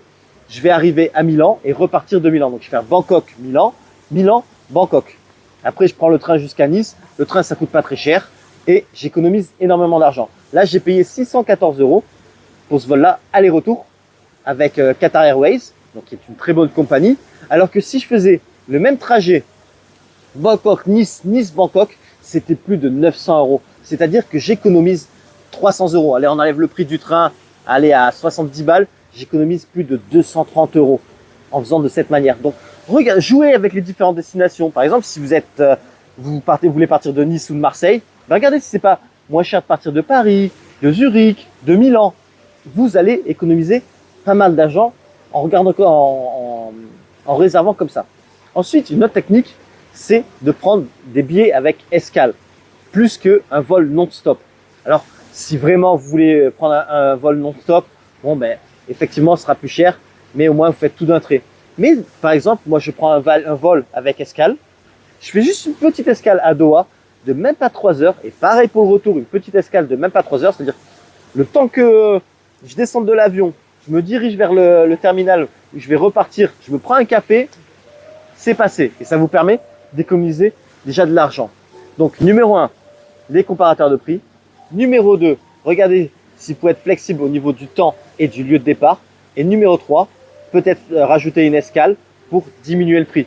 je vais arriver à Milan et repartir de Milan. Donc je vais faire Bangkok-Milan, Milan-Bangkok. Après, je prends le train jusqu'à Nice. Le train, ça coûte pas très cher et j'économise énormément d'argent. Là, j'ai payé 614 € pour ce vol-là, aller-retour avec Qatar Airways, donc qui est une très bonne compagnie. Alors que si je faisais le même trajet Bangkok-Nice, Nice-Bangkok, c'était plus de 900 €. C'est-à-dire que j'économise 300 €. Allez, on enlève le prix du train, allez à 70 balles, j'économise plus de 230 € en faisant de cette manière. Donc, regardez, jouez avec les différentes destinations. Par exemple, si vous êtes, vous voulez partir de Nice ou de Marseille, ben regardez si c'est pas moins cher de partir de Paris, de Zurich, de Milan. Vous allez économiser pas mal d'argent en regardant, en réservant comme ça. Ensuite, une autre technique, c'est de prendre des billets avec escale, plus qu'un vol non-stop. Alors, si vraiment vous voulez prendre un vol non-stop, bon ben, effectivement, ce sera plus cher, mais au moins vous faites tout d'un trait. Mais par exemple, moi je prends un vol avec escale, je fais juste une petite escale à Doha de même pas 3 heures, et pareil pour le retour, une petite escale de même pas 3 heures, c'est-à-dire le temps que je descende de l'avion, je me dirige vers le terminal où je vais repartir, je me prends un café, c'est passé. Et ça vous permet d'économiser déjà de l'argent. Donc numéro 1, les comparateurs de prix. Numéro 2, regardez s'il faut être flexible au niveau du temps et du lieu de départ. Et numéro 3, peut-être rajouter une escale pour diminuer le prix.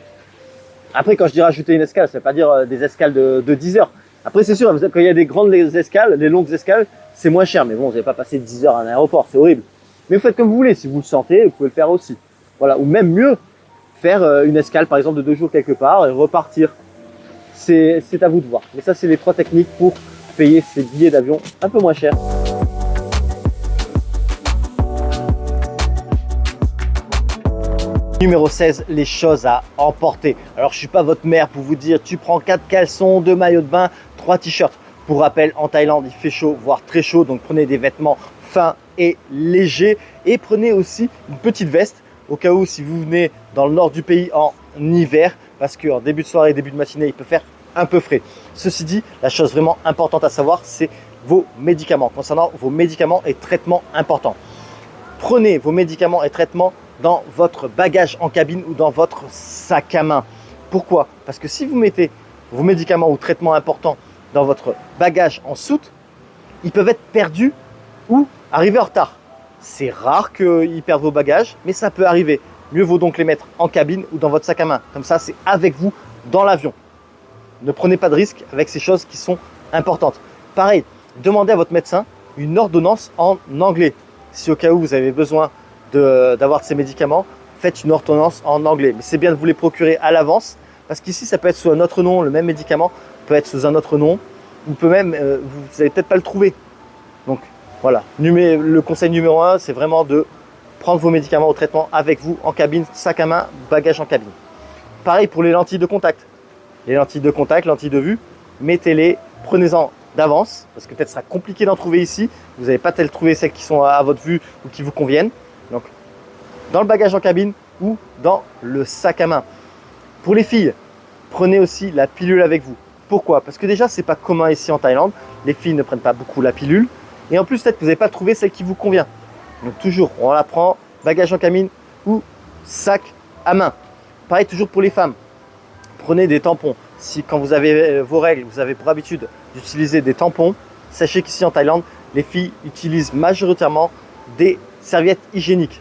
Après, quand je dis rajouter une escale, ça ne veut pas dire des escales de 10 heures. Après, c'est sûr, quand il y a des grandes escales, des longues escales, c'est moins cher. Mais bon, vous n'allez pas passer 10 heures à un aéroport, c'est horrible. Mais vous faites comme vous voulez. Si vous le sentez, vous pouvez le faire aussi. Voilà. Ou même mieux, faire une escale, par exemple, de 2 jours quelque part et repartir. C'est à vous de voir. Mais ça, c'est les 3 techniques pour payer ces billets d'avion un peu moins chers. Numéro 16, les choses à emporter. Alors, je ne suis pas votre mère pour vous dire tu prends 4 caleçons, 2 maillots de bain, 3 t-shirts. Pour rappel, en Thaïlande, il fait chaud, voire très chaud. Donc, prenez des vêtements fins et légers. Et prenez aussi une petite veste au cas où si vous venez dans le nord du pays en hiver. Parce qu'en début de soirée, début de matinée, il peut faire un peu frais. Ceci dit, la chose vraiment importante à savoir, c'est vos médicaments. Concernant vos médicaments et traitements importants. Prenez vos médicaments et traitements dans votre bagage en cabine ou dans votre sac à main. Pourquoi? Parce que si vous mettez vos médicaments ou traitements importants dans votre bagage en soute, ils peuvent être perdus ou arriver en retard. C'est rare qu'ils perdent vos bagages, mais ça peut arriver. Mieux vaut donc les mettre en cabine ou dans votre sac à main. Comme ça, c'est avec vous dans l'avion. Ne prenez pas de risques avec ces choses qui sont importantes. Pareil, demandez à votre médecin une ordonnance en anglais. Si au cas où vous avez besoin d'avoir ces médicaments, faites une ordonnance en anglais. Mais c'est bien de vous les procurer à l'avance parce qu'ici, ça peut être sous un autre nom. Le même médicament peut être sous un autre nom. Ou peut même, vous n'allez peut-être pas le trouver. Donc voilà, le conseil numéro 1, c'est vraiment de prendre vos médicaments au traitement avec vous en cabine, sac à main, bagage en cabine. Pareil pour les lentilles de contact. Les lentilles de contact, lentilles de vue, mettez-les, prenez-en d'avance parce que peut-être ce sera compliqué d'en trouver ici. Vous n'allez pas peut-être trouver celles qui sont à votre vue ou qui vous conviennent. Donc, dans le bagage en cabine ou dans le sac à main. Pour les filles, prenez aussi la pilule avec vous. Pourquoi? Parce que déjà, c'est pas commun ici en Thaïlande. Les filles ne prennent pas beaucoup la pilule. Et en plus, peut-être que vous n'avez pas trouvé celle qui vous convient. Donc toujours, on la prend, bagage en cabine ou sac à main. Pareil toujours pour les femmes. Prenez des tampons. Si quand vous avez vos règles, vous avez pour habitude d'utiliser des tampons, sachez qu'ici en Thaïlande, les filles utilisent majoritairement des serviettes hygiéniques.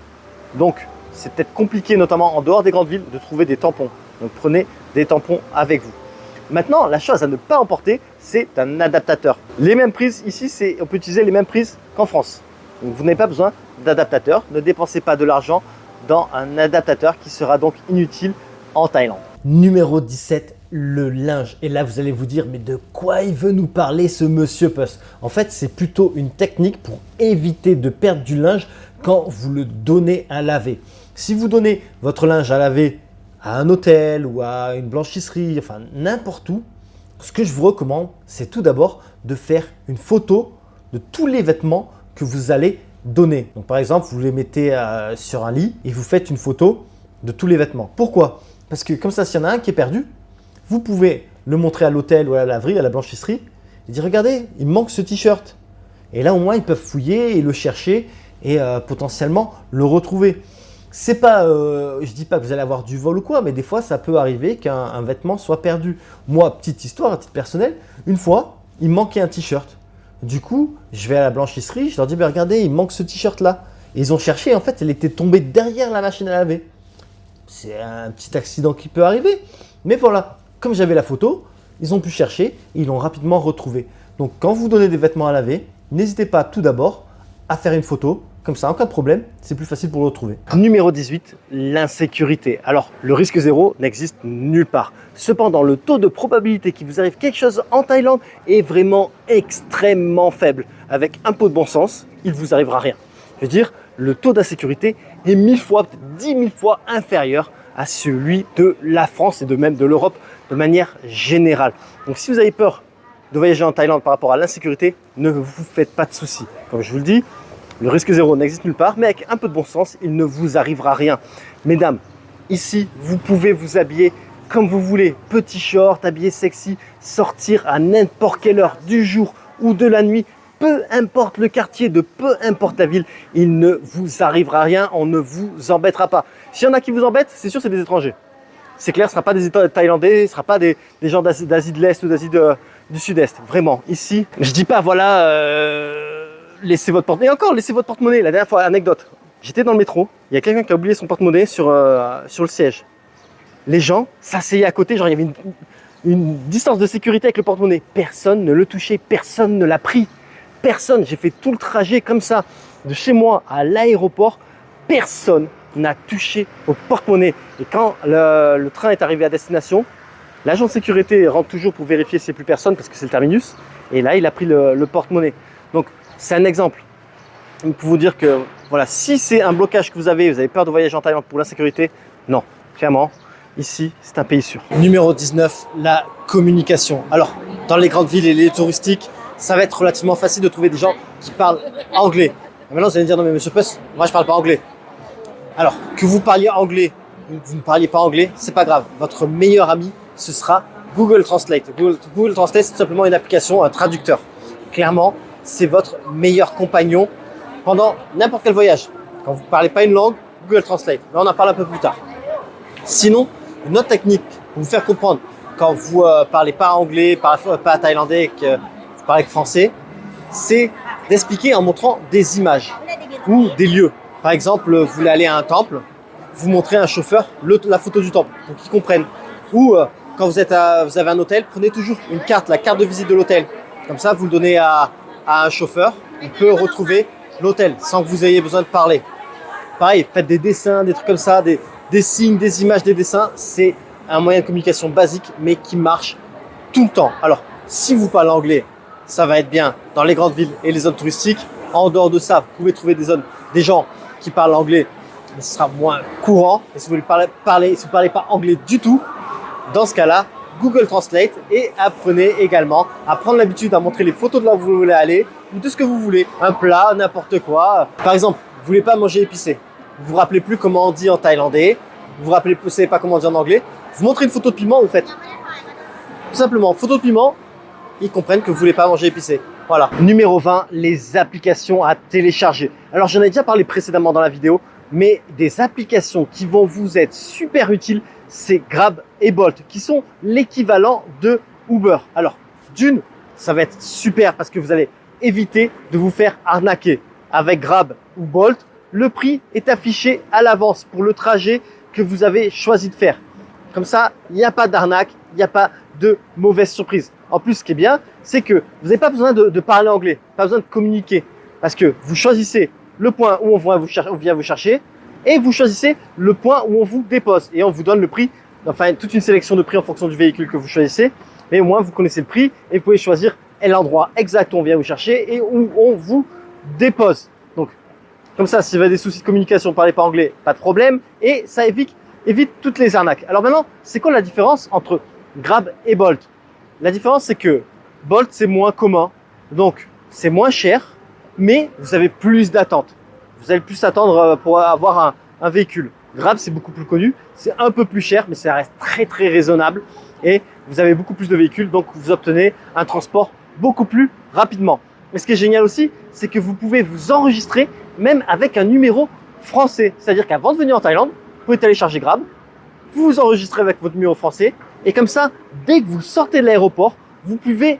Donc, c'est peut-être compliqué, notamment en dehors des grandes villes, de trouver des tampons. Donc, prenez des tampons avec vous. Maintenant, la chose à ne pas emporter, c'est un adaptateur. Les mêmes prises, ici, on peut utiliser les mêmes prises qu'en France. Donc, vous n'avez pas besoin d'adaptateur. Ne dépensez pas de l'argent dans un adaptateur qui sera donc inutile en Thaïlande. Numéro 17, le linge. Et là, vous allez vous dire, mais de quoi il veut nous parler ce monsieur Puss? En fait, c'est plutôt une technique pour éviter de perdre du linge quand vous le donnez à laver. Si vous donnez votre linge à laver à un hôtel ou à une blanchisserie, enfin n'importe où, ce que je vous recommande, c'est tout d'abord de faire une photo de tous les vêtements que vous allez donner. Donc par exemple, vous les mettez sur un lit et vous faites une photo de tous les vêtements. Pourquoi? Parce que comme ça, s'il y en a un qui est perdu, vous pouvez le montrer à l'hôtel ou à la laverie, à la blanchisserie et dire regardez, il me manque ce t-shirt. Et là au moins, ils peuvent fouiller et le chercher et potentiellement le retrouver. C'est pas, je dis pas que vous allez avoir du vol ou quoi, mais des fois ça peut arriver qu'un vêtement soit perdu. Moi, petite histoire à titre personnel, une fois, il me manquait un t-shirt. Du coup, je vais à la blanchisserie, je leur dis regardez, il me manque ce t-shirt là. Et ils ont cherché, en fait, elle était tombée derrière la machine à laver. C'est un petit accident qui peut arriver, mais voilà, comme j'avais la photo, ils ont pu chercher et ils l'ont rapidement retrouvé. Donc quand vous donnez des vêtements à laver, n'hésitez pas tout d'abord à faire une photo. Comme ça, en cas de problème, c'est plus facile pour le retrouver. Numéro 18, l'insécurité. Alors, le risque zéro n'existe nulle part. Cependant, le taux de probabilité qu'il vous arrive quelque chose en Thaïlande est vraiment extrêmement faible. Avec un peu de bon sens, il ne vous arrivera rien. Je veux dire, le taux d'insécurité est 1000 fois, peut-être 10 000 fois inférieur à celui de la France et de même de l'Europe de manière générale. Donc, si vous avez peur de voyager en Thaïlande par rapport à l'insécurité, ne vous faites pas de soucis. Comme je vous le dis, le risque zéro n'existe nulle part, mais avec un peu de bon sens, il ne vous arrivera rien. Mesdames, ici, vous pouvez vous habiller comme vous voulez. Petit short, habillé sexy, sortir à n'importe quelle heure du jour ou de la nuit. Peu importe le quartier, de peu importe la ville, il ne vous arrivera rien, on ne vous embêtera pas. S'il y en a qui vous embêtent, c'est sûr c'est des étrangers. C'est clair, ce ne sera pas des Thaïlandais, ce ne sera pas des gens d'Asie de l'Est ou d'Asie du Sud-Est. Vraiment, ici, je ne dis pas, voilà... laissez votre porte-monnaie. Et encore, laissez votre porte-monnaie. La dernière fois, anecdote, j'étais dans le métro, il y a quelqu'un qui a oublié son porte-monnaie sur le siège. Les gens s'asseyaient à côté, genre il y avait une distance de sécurité avec le porte-monnaie. Personne ne le touchait, personne ne l'a pris. Personne, j'ai fait tout le trajet comme ça, de chez moi à l'aéroport, personne n'a touché au porte-monnaie. Et quand le train est arrivé à destination, l'agent de sécurité rentre toujours pour vérifier s'il n'y a plus personne parce que c'est le terminus. Et là, il a pris le porte-monnaie. Donc, c'est un exemple pour vous dire que voilà, si c'est un blocage que vous avez peur de voyager en Thaïlande pour l'insécurité, non, clairement, ici, c'est un pays sûr. Numéro 19, la communication. Alors, dans les grandes villes et les lieux touristiques, ça va être relativement facile de trouver des gens qui parlent anglais. Et maintenant, vous allez me dire, non mais monsieur Puss, moi je parle pas anglais. Alors, que vous parliez anglais ou que vous ne parliez pas anglais, c'est pas grave. Votre meilleur ami, ce sera Google Translate. Google Translate, c'est tout simplement une application, un traducteur. Clairement, c'est votre meilleur compagnon pendant n'importe quel voyage. Quand vous ne parlez pas une langue, Google Translate. Mais on en parle un peu plus tard. Sinon, une autre technique pour vous faire comprendre quand vous ne parlez pas anglais, pas thaïlandais, que vous parlez que français, c'est d'expliquer en montrant des images ou des lieux. Par exemple, vous voulez aller à un temple, vous montrez à un chauffeur la photo du temple pour qu'il comprenne. Ou quand vous avez un hôtel, prenez toujours une carte, la carte de visite de l'hôtel. Comme ça, vous le donnez à un chauffeur, il peut retrouver l'hôtel sans que vous ayez besoin de parler. Pareil, faites des dessins, des trucs comme ça, des signes, des images, des dessins. C'est un moyen de communication basique, mais qui marche tout le temps. Alors, si vous parlez anglais, ça va être bien dans les grandes villes et les zones touristiques. En dehors de ça, vous pouvez trouver des gens qui parlent anglais, mais ce sera moins courant. Et si vous ne parlez pas anglais du tout, dans ce cas-là, Google Translate et apprenez également à prendre l'habitude à montrer les photos de là où vous voulez aller ou de ce que vous voulez. Un plat, n'importe quoi. Par exemple, vous voulez pas manger épicé. Vous vous rappelez plus comment on dit en thaïlandais. Vous ne savez pas comment on dit en anglais. Vous montrez une photo de piment, vous faites tout simplement photo de piment. Ils comprennent que vous voulez pas manger épicé. Voilà. Numéro 20, les applications à télécharger. Alors, j'en ai déjà parlé précédemment dans la vidéo, mais des applications qui vont vous être super utiles, c'est Grab et Bolt, qui sont l'équivalent de Uber. Alors, d'une, ça va être super parce que vous allez éviter de vous faire arnaquer. Avec Grab ou Bolt, le prix est affiché à l'avance pour le trajet que vous avez choisi de faire. Comme ça, il n'y a pas d'arnaque, il n'y a pas de mauvaise surprise. En plus, ce qui est bien, c'est que vous n'avez pas besoin de parler anglais, pas besoin de communiquer, parce que vous choisissez le point où on vient vous chercher et vous choisissez le point où on vous dépose et on vous donne le prix enfin toute une sélection de prix en fonction du véhicule que vous choisissez, mais au moins vous connaissez le prix et vous pouvez choisir l'endroit exact où on vient vous chercher et où on vous dépose. Donc comme ça, si vous avez des soucis de communication, ne parlez pas anglais, pas de problème, et ça évite toutes les arnaques. Alors maintenant, c'est quoi la différence entre Grab et Bolt? La différence, c'est que Bolt, c'est moins commun, donc c'est moins cher, mais vous avez plus d'attente. Vous allez plus attendre pour avoir un véhicule. Grab, c'est beaucoup plus connu, c'est un peu plus cher, mais ça reste très très raisonnable, et vous avez beaucoup plus de véhicules, donc vous obtenez un transport beaucoup plus rapidement. Mais ce qui est génial aussi, c'est que vous pouvez vous enregistrer même avec un numéro français. C'est-à-dire qu'avant de venir en Thaïlande, vous pouvez télécharger Grab, vous vous enregistrez avec votre numéro français et comme ça, dès que vous sortez de l'aéroport, vous pouvez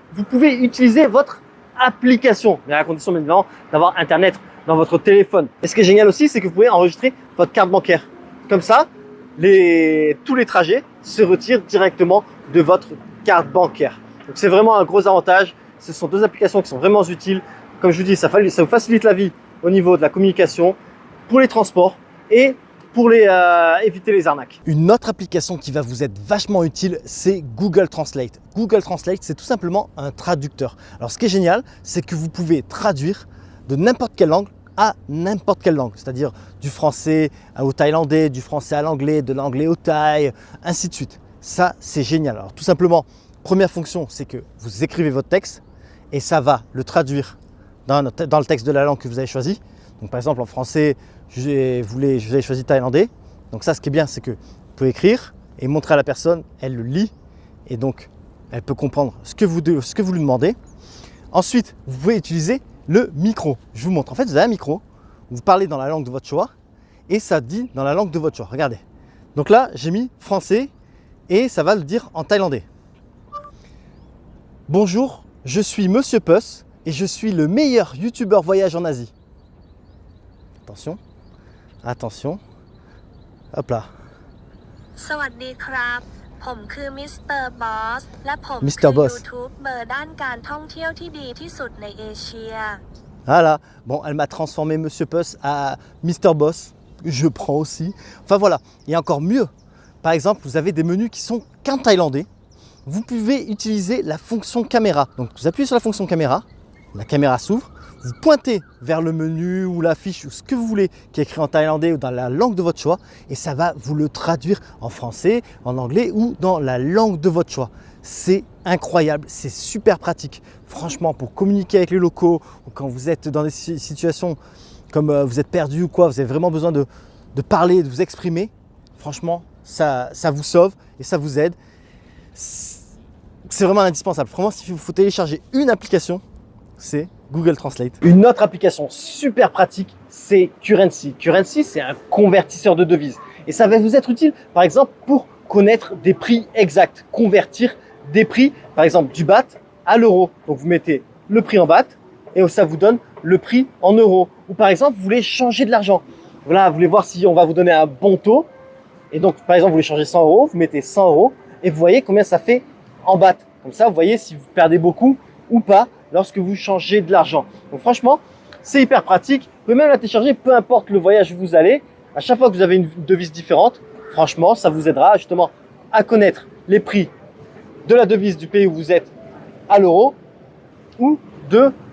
utiliser votre application. Mais à la condition, bien évidemment, d'avoir Internet dans votre téléphone. Et ce qui est génial aussi, c'est que vous pouvez enregistrer votre carte bancaire. Comme ça, tous les trajets se retirent directement de votre carte bancaire. Donc c'est vraiment un gros avantage. Ce sont deux applications qui sont vraiment utiles. Comme je vous dis, ça vous facilite la vie au niveau de la communication, pour les transports et pour éviter les arnaques. Une autre application qui va vous être vachement utile, c'est Google Translate. Google Translate, c'est tout simplement un traducteur. Alors ce qui est génial, c'est que vous pouvez traduire de n'importe quelle langue à n'importe quelle langue. C'est-à-dire du français au thaïlandais, du français à l'anglais, de l'anglais au thaï, ainsi de suite. Ça, c'est génial. Alors tout simplement, première fonction, c'est que vous écrivez votre texte et ça va le traduire dans le texte de la langue que vous avez choisi. Donc par exemple en français, vous avez choisi thaïlandais. Donc ça, ce qui est bien, c'est que vous pouvez écrire et montrer à la personne, elle le lit et donc elle peut comprendre ce que vous lui demandez. Ensuite, vous pouvez utiliser le micro. Je vous montre. En fait, vous avez un micro, vous parlez dans la langue de votre choix et ça dit dans la langue de votre choix. Regardez. Donc là, j'ai mis français et ça va le dire en thaïlandais. Bonjour, je suis Monsieur Puss et je suis le meilleur youtubeur voyage en Asie. Attention, attention, hop là. สวัสดีครับผมคือมิสเตอร์บอสและผม Mr. คือ Boss. ยูทูบเบอร์ด้านการท่องเที่ยวที่ดีที่สุดในเอเชีย Voilà, bon, elle m'a transformé Monsieur Puss à Mr. Boss. Je prends aussi. Enfin voilà, et encore mieux. Par exemple, vous avez des menus qui sont qu'en thaïlandais. Vous pouvez utiliser la fonction caméra. Donc vous appuyez sur la fonction caméra, la caméra s'ouvre, vous pointez vers le menu ou l'affiche ou ce que vous voulez qui est écrit en thaïlandais ou dans la langue de votre choix et ça va vous le traduire en français, en anglais ou dans la langue de votre choix. C'est incroyable, c'est super pratique. Franchement, pour communiquer avec les locaux ou quand vous êtes dans des situations comme vous êtes perdu ou quoi, vous avez vraiment besoin de parler, de vous exprimer, franchement, ça vous sauve et ça vous aide. C'est vraiment indispensable. Vraiment, s'il faut télécharger une application, c'est Google Translate. Une autre application super pratique, c'est Currency. Currency, c'est un convertisseur de devises. Et ça va vous être utile, par exemple, pour connaître des prix exacts. Convertir des prix, par exemple, du baht à l'euro. Donc, vous mettez le prix en baht et ça vous donne le prix en euros. Ou par exemple, vous voulez changer de l'argent. Voilà, vous voulez voir si on va vous donner un bon taux. Et donc, par exemple, vous voulez changer 100 euros, vous mettez 100 euros et vous voyez combien ça fait en baht. Comme ça, vous voyez si vous perdez beaucoup ou pas lorsque vous changez de l'argent. Donc franchement, c'est hyper pratique. Vous pouvez même la télécharger, peu importe le voyage où vous allez. À chaque fois que vous avez une devise différente, franchement, ça vous aidera justement à connaître les prix de la devise du pays où vous êtes à l'euro ou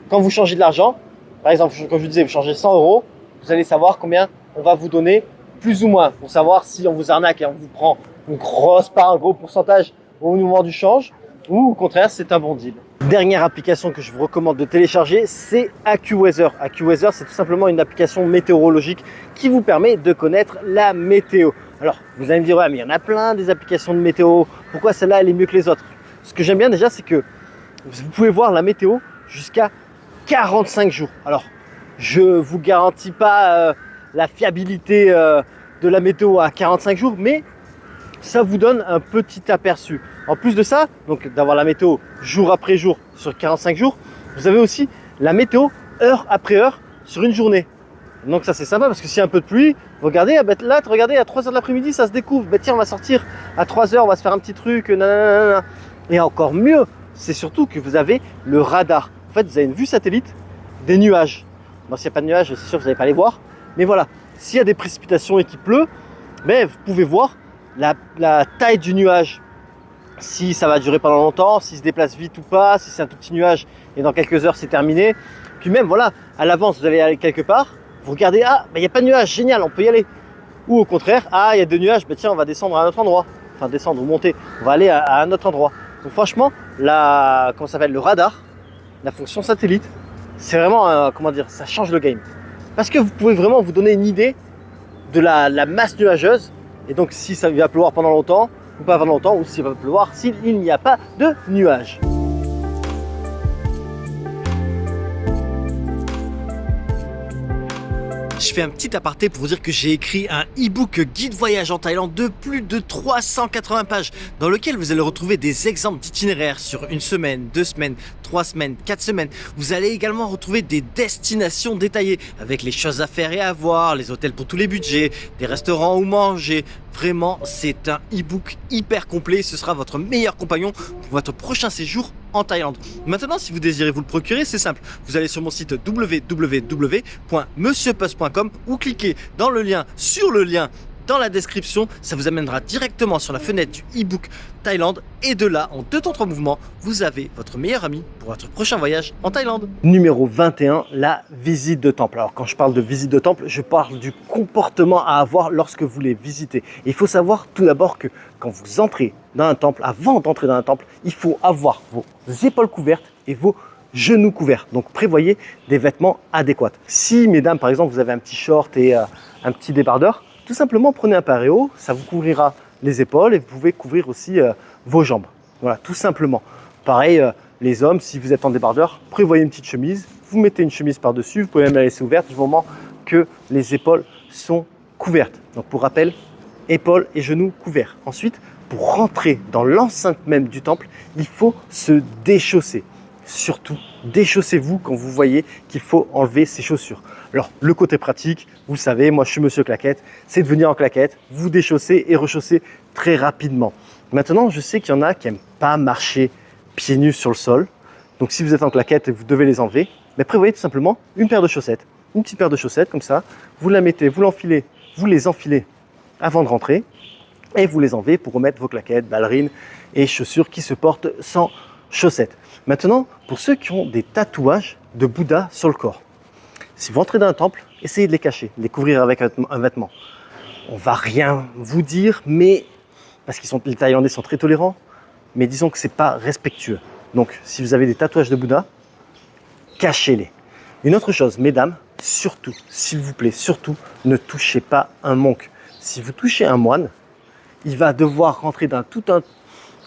quand vous changez de l'argent. Par exemple, comme je vous disais, vous changez 100 euros, vous allez savoir combien on va vous donner plus ou moins pour savoir si on vous arnaque et on vous prend une grosse part, un gros pourcentage au moment du change ou au contraire, c'est un bon deal. Dernière application que je vous recommande de télécharger, c'est AccuWeather. AccuWeather, c'est tout simplement une application météorologique qui vous permet de connaître la météo. Alors, vous allez me dire, ouais, mais il y en a plein des applications de météo. Pourquoi celle-là, elle est mieux que les autres? Ce que j'aime bien déjà, c'est que vous pouvez voir la météo jusqu'à 45 jours. Alors, je vous garantis pas la fiabilité de la météo à 45 jours, mais ça vous donne un petit aperçu. En plus de ça, donc d'avoir la météo jour après jour sur 45 jours, vous avez aussi la météo heure après heure sur une journée. Donc ça c'est sympa parce que s'il y a un peu de pluie, regardez, là regardez à 3h de l'après-midi ça se découvre, tiens on va sortir à 3h, on va se faire un petit truc, nanana. Et encore mieux, c'est surtout que vous avez le radar. En fait vous avez une vue satellite des nuages. Bon s'il n'y a pas de nuages, c'est sûr que vous n'allez pas les voir, mais voilà, s'il y a des précipitations et qu'il pleut, vous pouvez voir la taille du nuage, si ça va durer pendant longtemps, s'il se déplace vite ou pas, si c'est un tout petit nuage et dans quelques heures c'est terminé. Puis même voilà, à l'avance vous allez aller quelque part, vous regardez, ah il n'y a pas de nuage, génial, on peut y aller. Ou au contraire, ah il y a 2 nuages, bah, tiens on va descendre à un autre endroit. Enfin descendre ou monter, on va aller à un autre endroit. Donc franchement, comment ça s'appelle, le radar, la fonction satellite, c'est vraiment, comment dire, ça change le game. Parce que vous pouvez vraiment vous donner une idée de la masse nuageuse. Et donc si ça va pleuvoir pendant longtemps, ou pas pendant longtemps, ou s'il va pleuvoir s'il n'y a pas de nuages. Je fais un petit aparté pour vous dire que j'ai écrit un e-book guide voyage en Thaïlande de plus de 380 pages dans lequel vous allez retrouver des exemples d'itinéraires sur 1 semaine, 2 semaines, 3 semaines, 4 semaines. Vous allez également retrouver des destinations détaillées avec les choses à faire et à voir, les hôtels pour tous les budgets, des restaurants où manger. Vraiment, c'est un e-book hyper complet. Ce sera votre meilleur compagnon pour votre prochain séjour en Thaïlande. Maintenant, si vous désirez vous le procurer, c'est simple. Vous allez sur mon site www.monsieurpuss.com ou cliquez dans le lien, sur le lien dans la description. Ça vous amènera directement sur la fenêtre du e-book Thaïlande. Et de là, en 2 temps 3 mouvements, vous avez votre meilleur ami pour votre prochain voyage en Thaïlande. Numéro 21, la visite de temple. Alors quand je parle de visite de temple, je parle du comportement à avoir lorsque vous les visitez. Et il faut savoir tout d'abord que quand vous entrez dans un temple, avant d'entrer dans un temple, il faut avoir vos épaules couvertes et vos genoux couverts. Donc prévoyez des vêtements adéquats. Si, mesdames, par exemple, vous avez un petit short et un petit débardeur, tout simplement prenez un paréo, ça vous couvrira les épaules et vous pouvez couvrir aussi vos jambes. Voilà, tout simplement. Pareil, les hommes, si vous êtes en débardeur, prévoyez une petite chemise, vous mettez une chemise par-dessus, vous pouvez même la laisser ouverte du moment que les épaules sont couvertes. Donc pour rappel, épaules et genoux couverts. Ensuite, pour rentrer dans l'enceinte même du temple, il faut se déchausser. Surtout, déchaussez-vous quand vous voyez qu'il faut enlever ses chaussures. Alors, le côté pratique, vous savez, moi je suis monsieur claquette, c'est de venir en claquette, vous déchausser et rechausser très rapidement. Maintenant, je sais qu'il y en a qui n'aiment pas marcher pieds nus sur le sol. Donc, si vous êtes en claquette et vous devez les enlever, mais prévoyez tout simplement une paire de chaussettes. Une petite paire de chaussettes comme ça, vous la mettez, vous les enfilez avant de rentrer et vous les enlevez pour remettre vos claquettes, ballerines et chaussures qui se portent sans chaussettes. Maintenant, pour ceux qui ont des tatouages de Bouddha sur le corps, si vous entrez dans un temple, essayez de les cacher, de les couvrir avec un vêtement. On va rien vous dire, mais parce que les Thaïlandais sont très tolérants, mais disons que c'est pas respectueux. Donc, si vous avez des tatouages de Bouddha, cachez-les. Une autre chose, mesdames, surtout, s'il vous plaît, surtout, ne touchez pas un monk. Si vous touchez un moine, il va devoir rentrer dans tout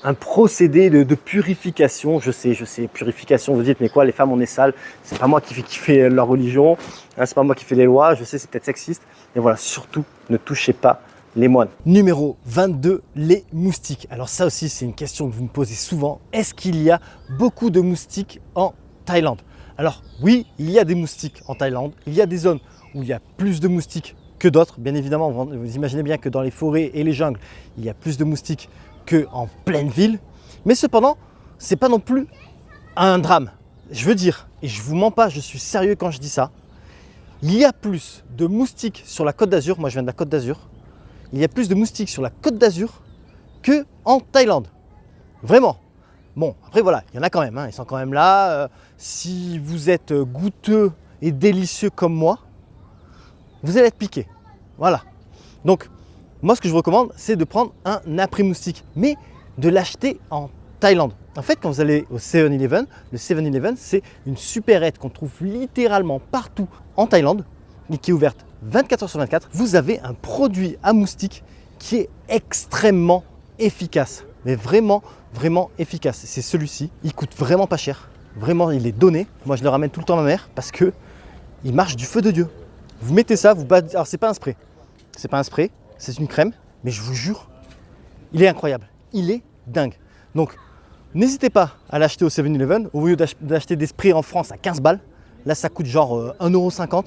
un procédé de purification. Je sais, purification, vous dites, mais quoi, les femmes, on est sales, c'est pas moi qui fais leur religion, hein, c'est pas moi qui fais les lois, je sais, c'est peut-être sexiste, mais voilà, surtout, ne touchez pas les moines. Numéro 22, les moustiques. Alors ça aussi, c'est une question que vous me posez souvent. Est-ce qu'il y a beaucoup de moustiques en Thaïlande? Alors oui, il y a des moustiques en Thaïlande, il y a des zones où il y a plus de moustiques que d'autres, bien évidemment, vous imaginez bien que dans les forêts et les jungles, il y a plus de moustiques qu'en pleine ville, mais cependant, c'est pas non plus un drame. Je veux dire, et je vous mens pas, je suis sérieux quand je dis ça, il y a plus de moustiques sur la Côte d'Azur, moi je viens de la Côte d'Azur, il y a plus de moustiques sur la Côte d'Azur qu'en Thaïlande. Vraiment. Bon, après voilà, il y en a quand même, hein, ils sont quand même là. Si vous êtes goûteux et délicieux comme moi, vous allez être piqué. Voilà. Donc, moi, ce que je vous recommande, c'est de prendre un après-moustique, mais de l'acheter en Thaïlande. En fait, quand vous allez au 7-Eleven, le 7-Eleven, c'est une supérette qu'on trouve littéralement partout en Thaïlande et qui est ouverte 24 heures sur 24. Vous avez un produit à moustiques qui est extrêmement efficace, mais vraiment, vraiment efficace. C'est celui-ci. Il coûte vraiment pas cher. Vraiment, il est donné. Moi, je le ramène tout le temps à ma mère parce que il marche du feu de Dieu. Vous mettez ça, vous battez. Alors, c'est pas un spray. C'est pas un spray. C'est une crème, mais je vous jure, il est incroyable, il est dingue. Donc, n'hésitez pas à l'acheter au 7-Eleven, au lieu d'acheter des sprays en France à 15 balles. Là, ça coûte genre 1,50 €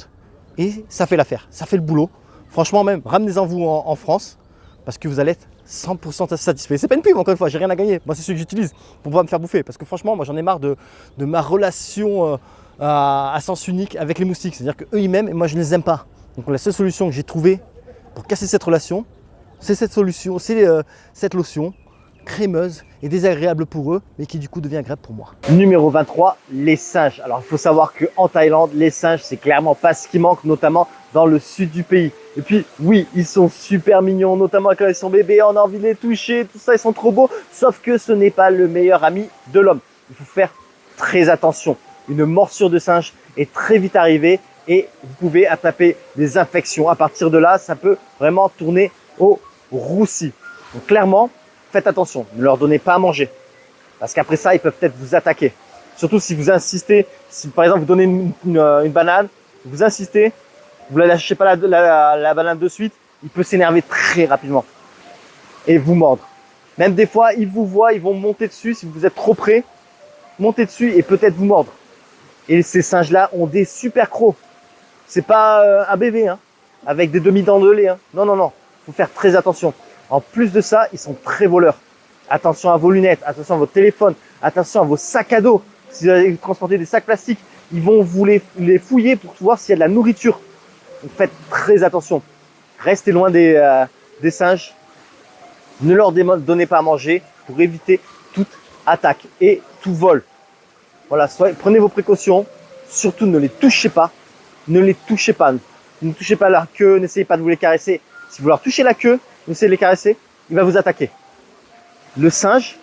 et ça fait l'affaire, ça fait le boulot. Franchement, même, ramenez-en vous en France parce que vous allez être 100% satisfait. C'est pas une pub, encore une fois, j'ai rien à gagner. Moi, c'est celui que j'utilise pour pas me faire bouffer parce que franchement, moi, j'en ai marre de ma relation à sens unique avec les moustiques. C'est-à-dire qu'eux, ils m'aiment et moi, je ne les aime pas. Donc, la seule solution que j'ai trouvée pour casser cette relation, c'est cette solution, c'est cette lotion crémeuse et désagréable pour eux, mais qui du coup devient agréable pour moi. Numéro 23, les singes. Alors il faut savoir qu'en Thaïlande, les singes, c'est clairement pas ce qui manque, notamment dans le sud du pays. Et puis oui, ils sont super mignons, notamment quand ils sont bébés, on a envie de les toucher, tout ça, ils sont trop beaux. Sauf que ce n'est pas le meilleur ami de l'homme. Il faut faire très attention. Une morsure de singe est très vite arrivée et vous pouvez attraper des infections. À partir de là, ça peut vraiment tourner au roussi. Donc clairement, faites attention, ne leur donnez pas à manger. Parce qu'après ça, ils peuvent peut-être vous attaquer. Surtout si vous insistez, si par exemple vous donnez une banane, vous insistez, vous ne lâchez pas la banane de suite, il peut s'énerver très rapidement et vous mordre. Même des fois, ils vous voient, ils vont monter dessus, si vous êtes trop près, monter dessus et peut-être vous mordre. Et ces singes-là ont des super crocs. C'est pas un bébé, hein, avec des demi-dents de lait. Hein. Non, non, non, il faut faire très attention. En plus de ça, ils sont très voleurs. Attention à vos lunettes, attention à votre téléphone, attention à vos sacs à dos. Si vous avez transporté des sacs plastiques, ils vont vous les fouiller pour voir s'il y a de la nourriture. Donc faites très attention. Restez loin des singes. Ne leur donnez pas à manger pour éviter toute attaque et tout vol. Voilà, prenez vos précautions. Surtout ne les touchez pas. Ne les touchez pas. Ne touchez pas leur queue, n'essayez pas de vous les caresser. Si vous leur touchez la queue, vous essayez de les caresser, il va vous attaquer. Le singe,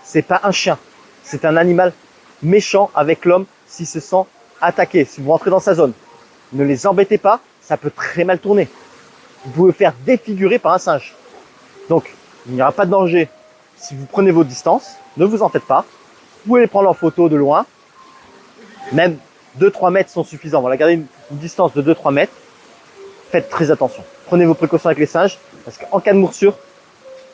c'est pas un chien. C'est un animal méchant avec l'homme s'il se sent attaqué. Si vous rentrez dans sa zone, ne les embêtez pas, ça peut très mal tourner. Vous pouvez vous faire défigurer par un singe. Donc, il n'y aura pas de danger si vous prenez vos distances. Ne vous en faites pas. Vous pouvez les prendre en photo de loin. Même 2-3 mètres sont suffisants. Voilà, gardez une distance de 2-3 mètres. Faites très attention. Prenez vos précautions avec les singes. Parce qu'en cas de morsure, vous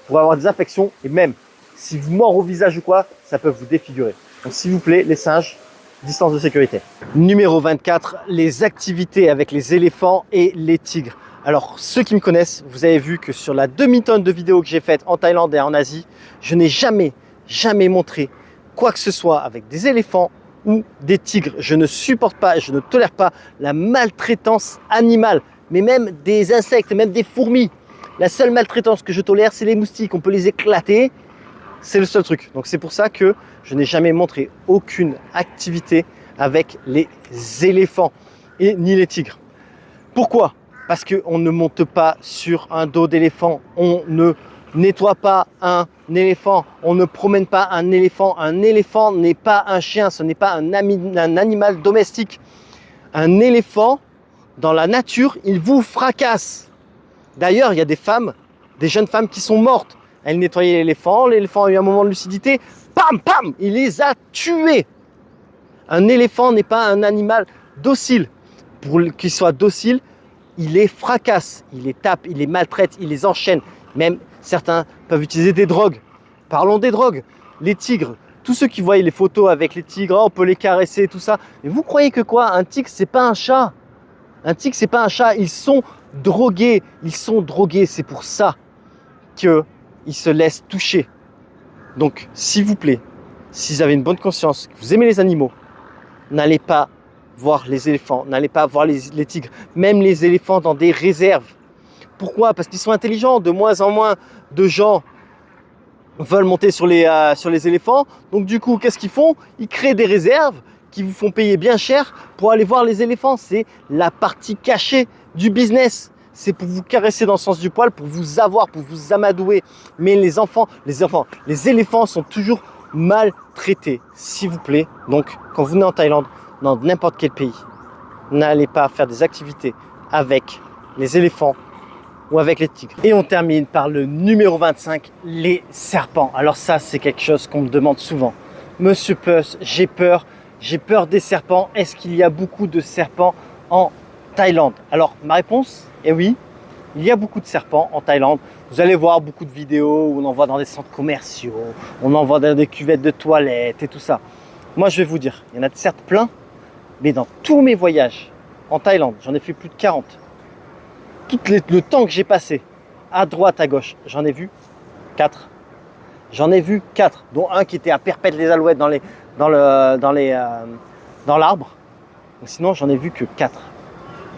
pourrez avoir des infections. Et même, si vous mord au visage ou quoi, ça peut vous défigurer. Donc s'il vous plaît, les singes, distance de sécurité. Numéro 24, les activités avec les éléphants et les tigres. Alors, ceux qui me connaissent, vous avez vu que sur la demi-tonne de vidéos que j'ai faites en Thaïlande et en Asie, je n'ai jamais montré quoi que ce soit avec des éléphants ou des tigres. Je ne supporte pas, je ne tolère pas la maltraitance animale, mais même des insectes, même des fourmis. La seule maltraitance que je tolère, c'est les moustiques. On peut les éclater, c'est le seul truc. Donc c'est pour ça que je n'ai jamais montré aucune activité avec les éléphants et ni les tigres. Pourquoi? Parce qu'on ne monte pas sur un dos d'éléphant, on ne nettoie pas un éléphant, on ne promène pas un éléphant. Un éléphant n'est pas un chien, ce n'est pas un animal domestique. Un éléphant, dans la nature, il vous fracasse. D'ailleurs, il y a des femmes, des jeunes femmes qui sont mortes. Elles nettoyaient l'éléphant a eu un moment de lucidité, pam, pam, il les a tués. Un éléphant n'est pas un animal docile. Pour qu'il soit docile, il les fracasse, il les tape, il les maltraite, il les enchaîne. Même certains peuvent utiliser des drogues. Parlons des drogues. Les tigres, tous ceux qui voient les photos avec les tigres, oh, on peut les caresser, tout ça. Mais vous croyez que quoi? Un tigre, c'est pas un chat. Un tigre, c'est pas un chat. Ils sont drogués. C'est pour ça qu'ils se laissent toucher. Donc, s'il vous plaît, si vous avez une bonne conscience, que vous aimez les animaux, n'allez pas voir les éléphants, n'allez pas voir les tigres, même les éléphants dans des réserves. Pourquoi? Parce qu'ils sont intelligents. De moins en moins de gens veulent monter sur les éléphants. Donc du coup, qu'est-ce qu'ils font? Ils créent des réserves qui vous font payer bien cher pour aller voir les éléphants. C'est la partie cachée du business. C'est pour vous caresser dans le sens du poil, pour vous avoir, pour vous amadouer. Mais les éléphants sont toujours maltraités, s'il vous plaît. Donc, quand vous venez en Thaïlande, dans n'importe quel pays, n'allez pas faire des activités avec les éléphants ou avec les tigres. Et on termine par le numéro 25, les serpents. Alors ça, c'est quelque chose qu'on me demande souvent. Monsieur Puss, j'ai peur des serpents. Est-ce qu'il y a beaucoup de serpents en Thaïlande? Alors, ma réponse est oui. Il y a beaucoup de serpents en Thaïlande. Vous allez voir beaucoup de vidéos où on en voit dans des centres commerciaux, on en voit dans des cuvettes de toilettes et tout ça. Moi, je vais vous dire, il y en a certes plein, mais dans tous mes voyages en Thaïlande, j'en ai fait plus de 40. Le temps que j'ai passé à droite, à gauche, j'en ai vu 4. J'en ai vu 4, dont un qui était à Perpète les Alouettes dans l'arbre. Sinon, j'en ai vu que 4.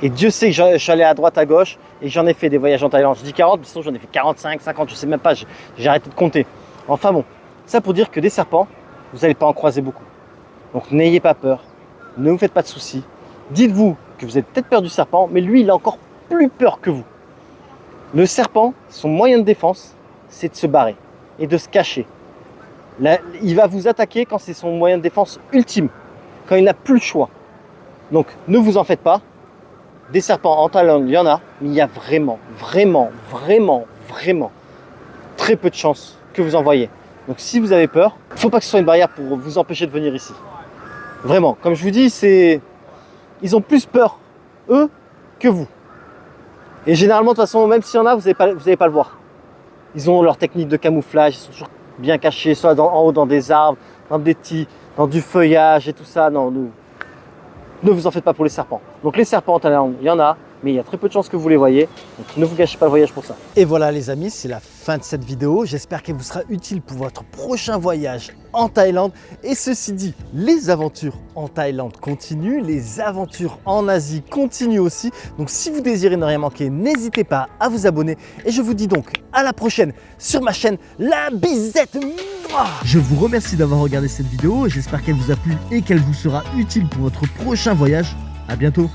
Et Dieu sait que je suis allé à droite, à gauche, et j'en ai fait des voyages en Thaïlande. Je dis 40, mais sinon j'en ai fait 45, 50, je sais même pas, j'ai arrêté de compter. Enfin bon, ça pour dire que des serpents, vous n'allez pas en croiser beaucoup. Donc n'ayez pas peur, ne vous faites pas de soucis. Dites-vous que vous avez peut-être peur du serpent, mais lui, il a encore plus peur que vous. Le serpent, son moyen de défense, c'est de se barrer et de se cacher. Là, il va vous attaquer quand c'est son moyen de défense ultime, quand il n'a plus le choix. Donc ne vous en faites pas. Des serpents en Thaïlande, il y en a, mais il y a vraiment très peu de chances que vous en voyez. Donc si vous avez peur, il ne faut pas que ce soit une barrière pour vous empêcher de venir ici. Vraiment, comme je vous dis, ils ont plus peur, eux, que vous. Et généralement, de toute façon, même s'il y en a, vous n'allez pas le voir. Ils ont leur technique de camouflage, ils sont toujours bien cachés, soit en haut dans des arbres, dans du feuillage et tout ça. Non, ne vous en faites pas pour les serpents. Donc les serpents en Thaïlande, il y en a, mais il y a très peu de chances que vous les voyez. Donc ne vous gâchez pas le voyage pour ça. Et voilà les amis, c'est la fin de cette vidéo. J'espère qu'elle vous sera utile pour votre prochain voyage en Thaïlande. Et ceci dit, les aventures en Thaïlande continuent, les aventures en Asie continuent aussi. Donc si vous désirez ne rien manquer, n'hésitez pas à vous abonner. Et je vous dis donc à la prochaine sur ma chaîne La Bizette. Je vous remercie d'avoir regardé cette vidéo. J'espère qu'elle vous a plu et qu'elle vous sera utile pour votre prochain voyage. À bientôt.